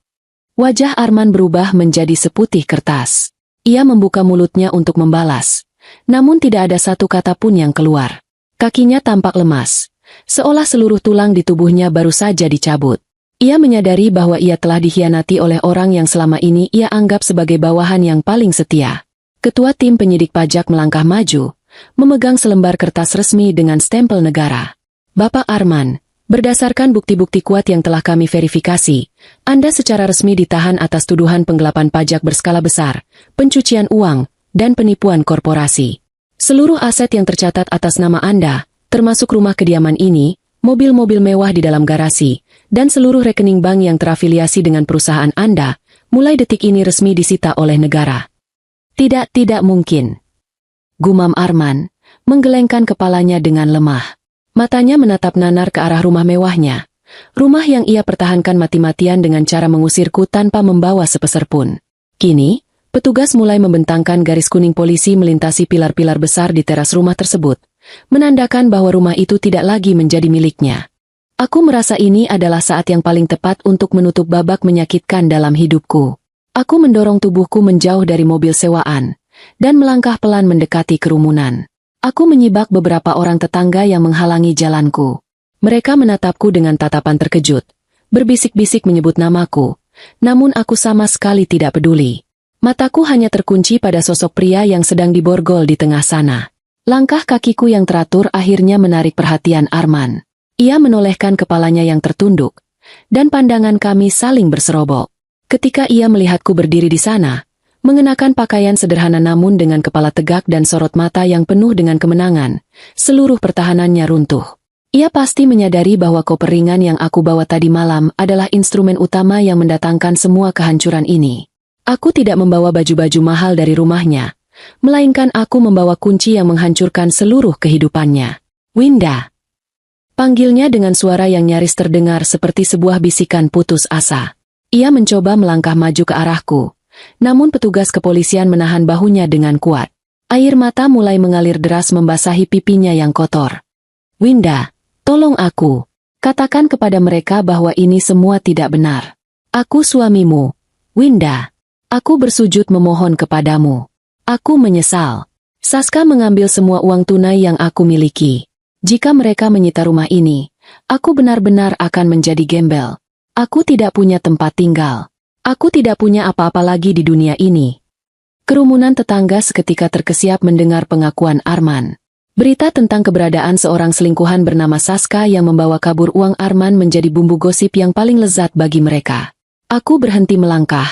Wajah Arman berubah menjadi seputih kertas. Ia membuka mulutnya untuk membalas, namun tidak ada satu kata pun yang keluar. Kakinya tampak lemas, seolah seluruh tulang di tubuhnya baru saja dicabut. Ia menyadari bahwa ia telah dikhianati oleh orang yang selama ini ia anggap sebagai bawahan yang paling setia. Ketua tim penyidik pajak melangkah maju, memegang selembar kertas resmi dengan stempel negara. Bapak Arman, berdasarkan bukti-bukti kuat yang telah kami verifikasi, Anda secara resmi ditahan atas tuduhan penggelapan pajak berskala besar, pencucian uang, dan penipuan korporasi. Seluruh aset yang tercatat atas nama Anda, termasuk rumah kediaman ini, mobil-mobil mewah di dalam garasi, dan seluruh rekening bank yang terafiliasi dengan perusahaan Anda, mulai detik ini resmi disita oleh negara. Tidak mungkin. Gumam Arman, menggelengkan kepalanya dengan lemah. Matanya menatap nanar ke arah rumah mewahnya. Rumah yang ia pertahankan mati-matian dengan cara mengusirku tanpa membawa sepeser pun. Kini, petugas mulai membentangkan garis kuning polisi melintasi pilar-pilar besar di teras rumah tersebut, menandakan bahwa rumah itu tidak lagi menjadi miliknya. Aku merasa ini adalah saat yang paling tepat untuk menutup babak menyakitkan dalam hidupku. Aku mendorong tubuhku menjauh dari mobil sewaan, dan melangkah pelan mendekati kerumunan. Aku menyibak beberapa orang tetangga yang menghalangi jalanku. Mereka menatapku dengan tatapan terkejut, berbisik-bisik menyebut namaku, namun aku sama sekali tidak peduli. Mataku hanya terkunci pada sosok pria yang sedang diborgol di tengah sana. Langkah kakiku yang teratur akhirnya menarik perhatian Arman. Ia menolehkan kepalanya yang tertunduk, dan pandangan kami saling berserobok. Ketika ia melihatku berdiri di sana, mengenakan pakaian sederhana namun dengan kepala tegak dan sorot mata yang penuh dengan kemenangan, seluruh pertahanannya runtuh. Ia pasti menyadari bahwa koper ringan yang aku bawa tadi malam adalah instrumen utama yang mendatangkan semua kehancuran ini. Aku tidak membawa baju-baju mahal dari rumahnya, melainkan aku membawa kunci yang menghancurkan seluruh kehidupannya. Winda. Panggilnya dengan suara yang nyaris terdengar seperti sebuah bisikan putus asa. Ia mencoba melangkah maju ke arahku, namun petugas kepolisian menahan bahunya dengan kuat. Air mata mulai mengalir deras membasahi pipinya yang kotor. Winda, tolong aku. Katakan kepada mereka bahwa ini semua tidak benar. Aku suamimu. Winda, aku bersujud memohon kepadamu. Aku menyesal. Saska mengambil semua uang tunai yang aku miliki. Jika mereka menyita rumah ini, aku benar-benar akan menjadi gembel. Aku tidak punya tempat tinggal. Aku tidak punya apa-apa lagi di dunia ini. Kerumunan tetangga seketika terkesiap mendengar pengakuan Arman. Berita tentang keberadaan seorang selingkuhan bernama Saska yang membawa kabur uang Arman menjadi bumbu gosip yang paling lezat bagi mereka. Aku berhenti melangkah,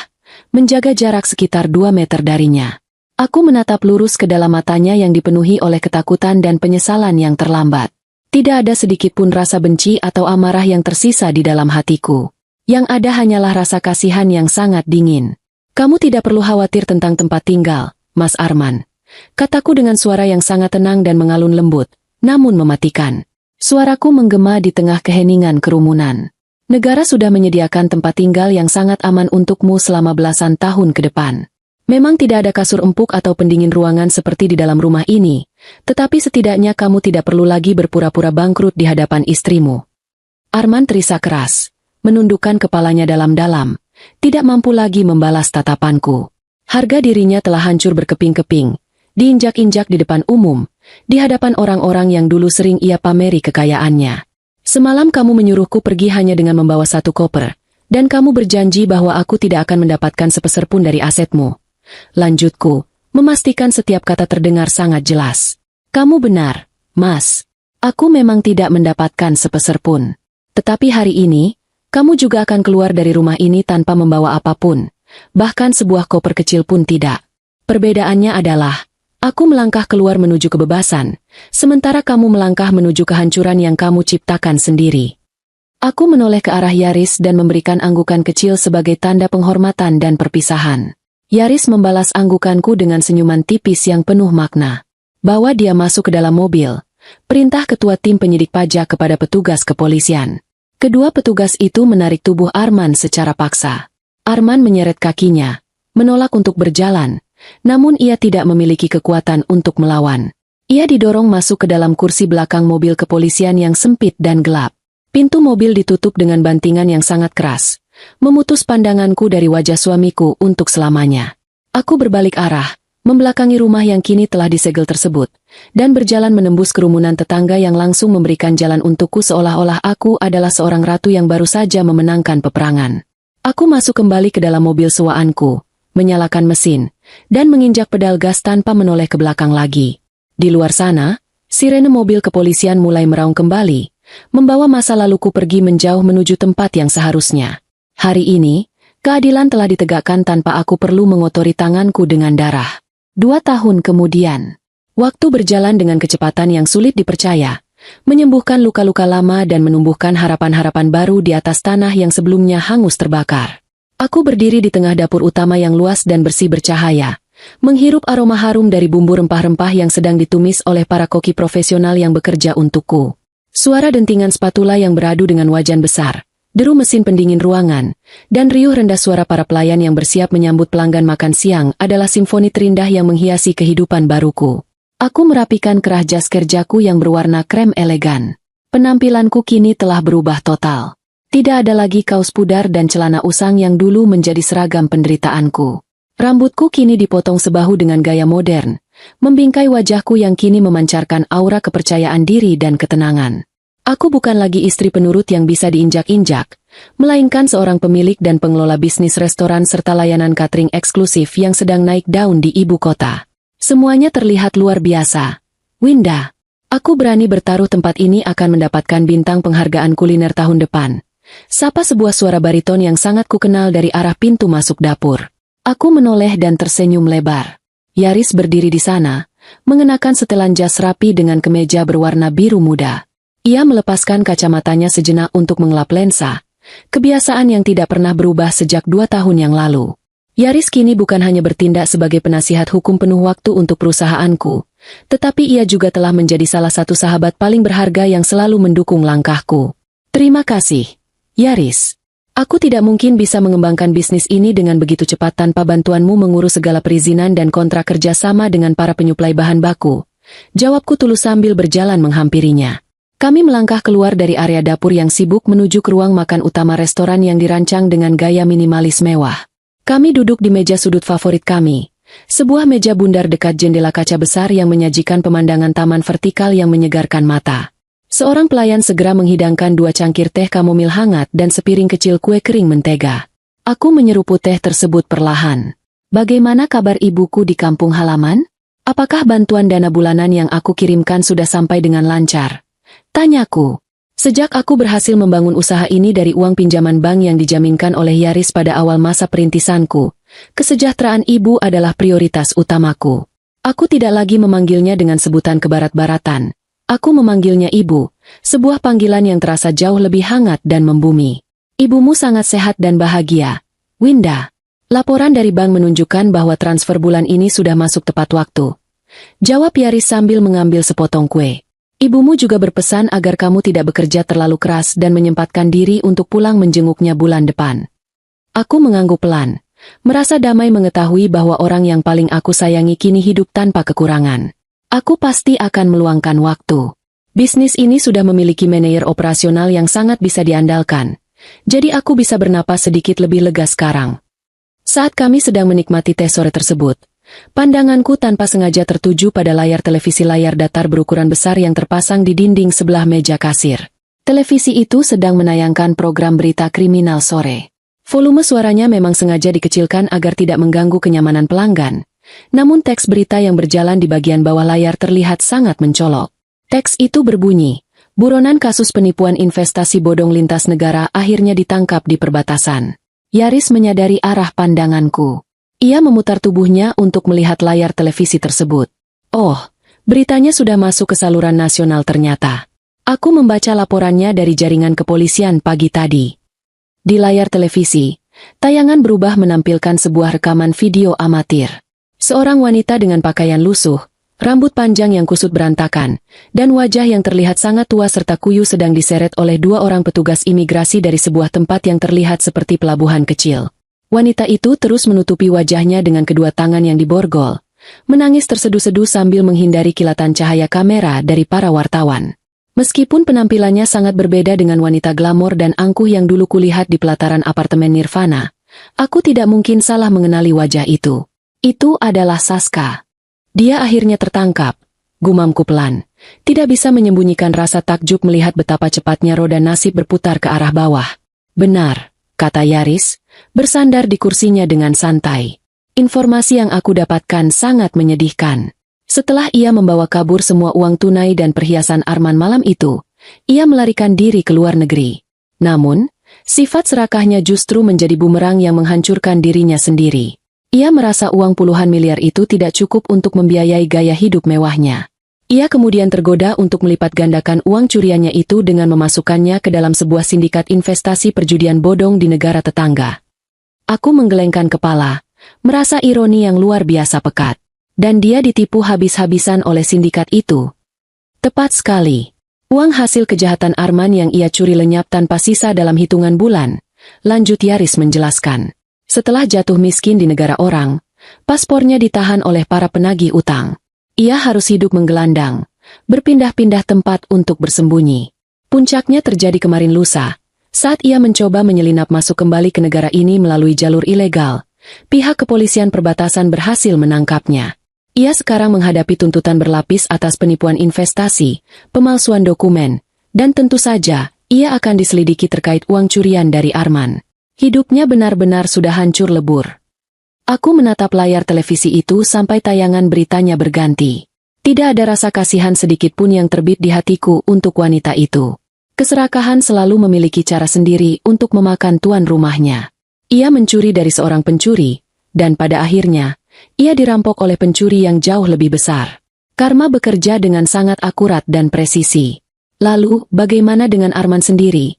menjaga jarak sekitar 2 meter darinya. Aku menatap lurus ke dalam matanya yang dipenuhi oleh ketakutan dan penyesalan yang terlambat. Tidak ada sedikit pun rasa benci atau amarah yang tersisa di dalam hatiku. Yang ada hanyalah rasa kasihan yang sangat dingin. Kamu tidak perlu khawatir tentang tempat tinggal, Mas Arman. Kataku dengan suara yang sangat tenang dan mengalun lembut, namun mematikan. Suaraku menggema di tengah keheningan kerumunan. Negara sudah menyediakan tempat tinggal yang sangat aman untukmu selama belasan tahun ke depan. Memang tidak ada kasur empuk atau pendingin ruangan seperti di dalam rumah ini, tetapi setidaknya kamu tidak perlu lagi berpura-pura bangkrut di hadapan istrimu. Arman terisak keras, menundukkan kepalanya dalam-dalam, tidak mampu lagi membalas tatapanku. Harga dirinya telah hancur berkeping-keping, diinjak-injak di depan umum, di hadapan orang-orang yang dulu sering ia pameri kekayaannya. Semalam kamu menyuruhku pergi hanya dengan membawa 1 koper, dan kamu berjanji bahwa aku tidak akan mendapatkan sepeser pun dari asetmu. Lanjutku, memastikan setiap kata terdengar sangat jelas. Kamu benar, Mas. Aku memang tidak mendapatkan sepeser pun. Tetapi hari ini, kamu juga akan keluar dari rumah ini tanpa membawa apapun, bahkan sebuah koper kecil pun tidak. Perbedaannya adalah, aku melangkah keluar menuju kebebasan, sementara kamu melangkah menuju kehancuran yang kamu ciptakan sendiri. Aku menoleh ke arah Yaris dan memberikan anggukan kecil sebagai tanda penghormatan dan perpisahan. Yaris membalas anggukanku dengan senyuman tipis yang penuh makna. Bawa dia masuk ke dalam mobil, perintah ketua tim penyidik pajak kepada petugas kepolisian. Kedua petugas itu menarik tubuh Arman secara paksa. Arman menyeret kakinya, menolak untuk berjalan, namun ia tidak memiliki kekuatan untuk melawan. Ia didorong masuk ke dalam kursi belakang mobil kepolisian yang sempit dan gelap. Pintu mobil ditutup dengan bantingan yang sangat keras, memutus pandanganku dari wajah suamiku untuk selamanya. Aku berbalik arah, membelakangi rumah yang kini telah disegel tersebut, dan berjalan menembus kerumunan tetangga yang langsung memberikan jalan untukku seolah-olah aku adalah seorang ratu yang baru saja memenangkan peperangan. Aku masuk kembali ke dalam mobil sewaanku, menyalakan mesin, dan menginjak pedal gas tanpa menoleh ke belakang lagi. Di luar sana, sirene mobil kepolisian mulai meraung kembali, membawa masa laluku pergi menjauh menuju tempat yang seharusnya. Hari ini, keadilan telah ditegakkan tanpa aku perlu mengotori tanganku dengan darah. 2 tahun kemudian, waktu berjalan dengan kecepatan yang sulit dipercaya, menyembuhkan luka-luka lama dan menumbuhkan harapan-harapan baru di atas tanah yang sebelumnya hangus terbakar. Aku berdiri di tengah dapur utama yang luas dan bersih bercahaya, menghirup aroma harum dari bumbu rempah-rempah yang sedang ditumis oleh para koki profesional yang bekerja untukku. Suara dentingan spatula yang beradu dengan wajan besar, deru mesin pendingin ruangan, dan riuh rendah suara para pelayan yang bersiap menyambut pelanggan makan siang adalah simfoni terindah yang menghiasi kehidupan baruku. Aku merapikan kerah jas kerjaku yang berwarna krem elegan. Penampilanku kini telah berubah total. Tidak ada lagi kaos pudar dan celana usang yang dulu menjadi seragam penderitaanku. Rambutku kini dipotong sebahu dengan gaya modern, membingkai wajahku yang kini memancarkan aura kepercayaan diri dan ketenangan. Aku bukan lagi istri penurut yang bisa diinjak-injak, melainkan seorang pemilik dan pengelola bisnis restoran serta layanan catering eksklusif yang sedang naik daun di ibu kota. Semuanya terlihat luar biasa. Winda, aku berani bertaruh tempat ini akan mendapatkan bintang penghargaan kuliner tahun depan. Sapa sebuah suara bariton yang sangat kukenal dari arah pintu masuk dapur. Aku menoleh dan tersenyum lebar. Yaris berdiri di sana, mengenakan setelan jas rapi dengan kemeja berwarna biru muda. Ia melepaskan kacamatanya sejenak untuk mengelap lensa, kebiasaan yang tidak pernah berubah sejak 2 tahun yang lalu. Yaris kini bukan hanya bertindak sebagai penasihat hukum penuh waktu untuk perusahaanku, tetapi ia juga telah menjadi salah satu sahabat paling berharga yang selalu mendukung langkahku. Terima kasih, Yaris. Aku tidak mungkin bisa mengembangkan bisnis ini dengan begitu cepat tanpa bantuanmu mengurus segala perizinan dan kontrak kerjasama dengan para penyuplai bahan baku. Jawabku tulus sambil berjalan menghampirinya. Kami melangkah keluar dari area dapur yang sibuk menuju ke ruang makan utama restoran yang dirancang dengan gaya minimalis mewah. Kami duduk di meja sudut favorit kami. Sebuah meja bundar dekat jendela kaca besar yang menyajikan pemandangan taman vertikal yang menyegarkan mata. Seorang pelayan segera menghidangkan 2 cangkir teh kamomil hangat dan sepiring kecil kue kering mentega. Aku menyeruput teh tersebut perlahan. Bagaimana kabar ibuku di kampung halaman? Apakah bantuan dana bulanan yang aku kirimkan sudah sampai dengan lancar? Tanyaku. Sejak aku berhasil membangun usaha ini dari uang pinjaman bank yang dijaminkan oleh Yaris pada awal masa perintisanku, kesejahteraan ibu adalah prioritas utamaku. Aku tidak lagi memanggilnya dengan sebutan kebarat-baratan. Aku memanggilnya ibu, sebuah panggilan yang terasa jauh lebih hangat dan membumi. Ibumu sangat sehat dan bahagia, Winda. Laporan dari bank menunjukkan bahwa transfer bulan ini sudah masuk tepat waktu. Jawab Yaris sambil mengambil sepotong kue. Ibumu juga berpesan agar kamu tidak bekerja terlalu keras dan menyempatkan diri untuk pulang menjenguknya bulan depan. Aku mengangguk pelan, merasa damai mengetahui bahwa orang yang paling aku sayangi kini hidup tanpa kekurangan. Aku pasti akan meluangkan waktu. Bisnis ini sudah memiliki manajer operasional yang sangat bisa diandalkan. Jadi aku bisa bernapas sedikit lebih lega sekarang. Saat kami sedang menikmati teh sore tersebut, pandanganku tanpa sengaja tertuju pada layar televisi layar datar berukuran besar yang terpasang di dinding sebelah meja kasir. Televisi itu sedang menayangkan program berita kriminal sore. Volume suaranya memang sengaja dikecilkan agar tidak mengganggu kenyamanan pelanggan. Namun teks berita yang berjalan di bagian bawah layar terlihat sangat mencolok. Teks itu berbunyi, buronan kasus penipuan investasi bodong lintas negara akhirnya ditangkap di perbatasan. Yaris menyadari arah pandanganku. Ia memutar tubuhnya untuk melihat layar televisi tersebut. Oh, beritanya sudah masuk ke saluran nasional ternyata. Aku membaca laporannya dari jaringan kepolisian pagi tadi. Di layar televisi, tayangan berubah menampilkan sebuah rekaman video amatir. Seorang wanita dengan pakaian lusuh, rambut panjang yang kusut berantakan, dan wajah yang terlihat sangat tua serta kuyu sedang diseret oleh 2 orang petugas imigrasi dari sebuah tempat yang terlihat seperti pelabuhan kecil. Wanita itu terus menutupi wajahnya dengan kedua tangan yang diborgol, menangis terseduh-seduh sambil menghindari kilatan cahaya kamera dari para wartawan. Meskipun penampilannya sangat berbeda dengan wanita glamor dan angkuh yang dulu kulihat di pelataran apartemen Nirvana, aku tidak mungkin salah mengenali wajah itu. Itu adalah Saska. Dia akhirnya tertangkap, gumamku pelan. Tidak bisa menyembunyikan rasa takjub melihat betapa cepatnya roda nasib berputar ke arah bawah. Benar, kata Yaris, bersandar di kursinya dengan santai. Informasi yang aku dapatkan sangat menyedihkan. Setelah ia membawa kabur semua uang tunai dan perhiasan Arman malam itu, ia melarikan diri ke luar negeri. Namun, sifat serakahnya justru menjadi bumerang yang menghancurkan dirinya sendiri. Ia merasa uang puluhan miliar itu tidak cukup untuk membiayai gaya hidup mewahnya. Ia kemudian tergoda untuk melipat gandakan uang curiannya itu dengan memasukkannya ke dalam sebuah sindikat investasi perjudian bodong di negara tetangga. Aku menggelengkan kepala, merasa ironi yang luar biasa pekat. Dan dia ditipu habis-habisan oleh sindikat itu. Tepat sekali. Uang hasil kejahatan Arman yang ia curi lenyap tanpa sisa dalam hitungan bulan, lanjut Yaris menjelaskan. Setelah jatuh miskin di negara orang, paspornya ditahan oleh para penagih utang. Ia harus hidup menggelandang, berpindah-pindah tempat untuk bersembunyi. Puncaknya terjadi kemarin lusa, saat ia mencoba menyelinap masuk kembali ke negara ini melalui jalur ilegal. Pihak kepolisian perbatasan berhasil menangkapnya. Ia sekarang menghadapi tuntutan berlapis atas penipuan investasi, pemalsuan dokumen, dan tentu saja, ia akan diselidiki terkait uang curian dari Arman. Hidupnya benar-benar sudah hancur lebur. Aku menatap layar televisi itu sampai tayangan beritanya berganti. Tidak ada rasa kasihan sedikit pun yang terbit di hatiku untuk wanita itu. Keserakahan selalu memiliki cara sendiri untuk memakan tuan rumahnya. Ia mencuri dari seorang pencuri, dan pada akhirnya, ia dirampok oleh pencuri yang jauh lebih besar. Karma bekerja dengan sangat akurat dan presisi. Lalu, bagaimana dengan Arman sendiri?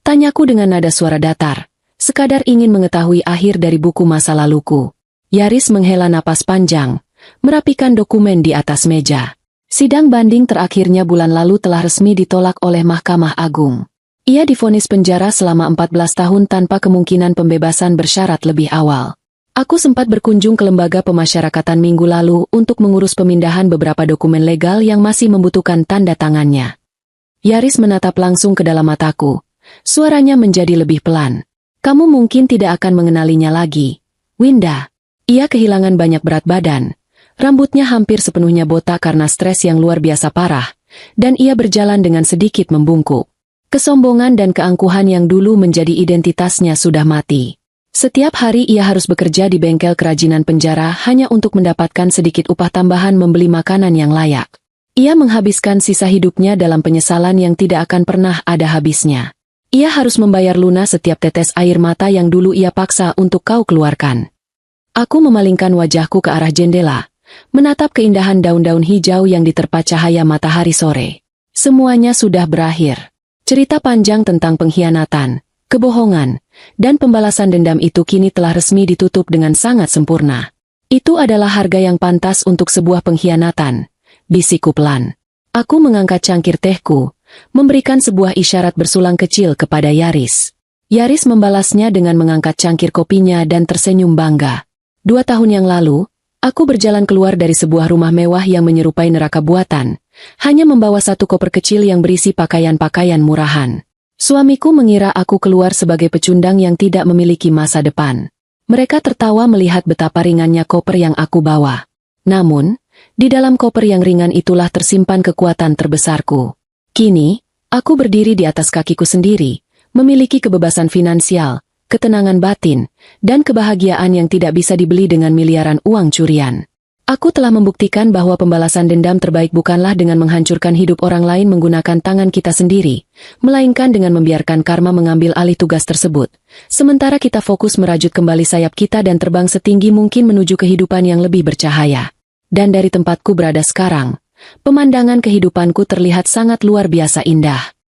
Tanyaku dengan nada suara datar. Sekadar ingin mengetahui akhir dari buku masa laluku. Yaris menghela napas panjang, merapikan dokumen di atas meja. Sidang banding terakhirnya bulan lalu telah resmi ditolak oleh Mahkamah Agung. Ia divonis penjara selama 14 tahun tanpa kemungkinan pembebasan bersyarat lebih awal. Aku sempat berkunjung ke lembaga pemasyarakatan minggu lalu untuk mengurus pemindahan beberapa dokumen legal yang masih membutuhkan tanda tangannya. Yaris menatap langsung ke dalam mataku. Suaranya menjadi lebih pelan. Kamu mungkin tidak akan mengenalinya lagi, Winda. Ia kehilangan banyak berat badan. Rambutnya hampir sepenuhnya botak karena stres yang luar biasa parah, dan ia berjalan dengan sedikit membungkuk. Kesombongan dan keangkuhan yang dulu menjadi identitasnya sudah mati. Setiap hari ia harus bekerja di bengkel kerajinan penjara hanya untuk mendapatkan sedikit upah tambahan membeli makanan yang layak. Ia menghabiskan sisa hidupnya dalam penyesalan yang tidak akan pernah ada habisnya. Ia harus membayar lunas setiap tetes air mata yang dulu ia paksa untuk kau keluarkan. Aku memalingkan wajahku ke arah jendela, menatap keindahan daun-daun hijau yang diterpa cahaya matahari sore. Semuanya sudah berakhir. Cerita panjang tentang pengkhianatan, kebohongan, dan pembalasan dendam itu kini telah resmi ditutup dengan sangat sempurna. Itu adalah harga yang pantas untuk sebuah pengkhianatan, bisikku pelan. Aku mengangkat cangkir tehku, memberikan sebuah isyarat bersulang kecil kepada Yaris. Yaris membalasnya dengan mengangkat cangkir kopinya dan tersenyum bangga. 2 tahun yang lalu, aku berjalan keluar dari sebuah rumah mewah yang menyerupai neraka buatan, hanya membawa satu koper kecil yang berisi pakaian-pakaian murahan. Suamiku mengira aku keluar sebagai pecundang yang tidak memiliki masa depan. Mereka tertawa melihat betapa ringannya koper yang aku bawa. Namun, di dalam koper yang ringan itulah tersimpan kekuatan terbesarku. Kini, aku berdiri di atas kakiku sendiri, memiliki kebebasan finansial, ketenangan batin, dan kebahagiaan yang tidak bisa dibeli dengan miliaran uang curian. Aku telah membuktikan bahwa pembalasan dendam terbaik bukanlah dengan menghancurkan hidup orang lain menggunakan tangan kita sendiri, melainkan dengan membiarkan karma mengambil alih tugas tersebut. Sementara kita fokus merajut kembali sayap kita dan terbang setinggi mungkin menuju kehidupan yang lebih bercahaya. Dan dari tempatku berada sekarang, pemandangan kehidupanku terlihat sangat luar biasa indah.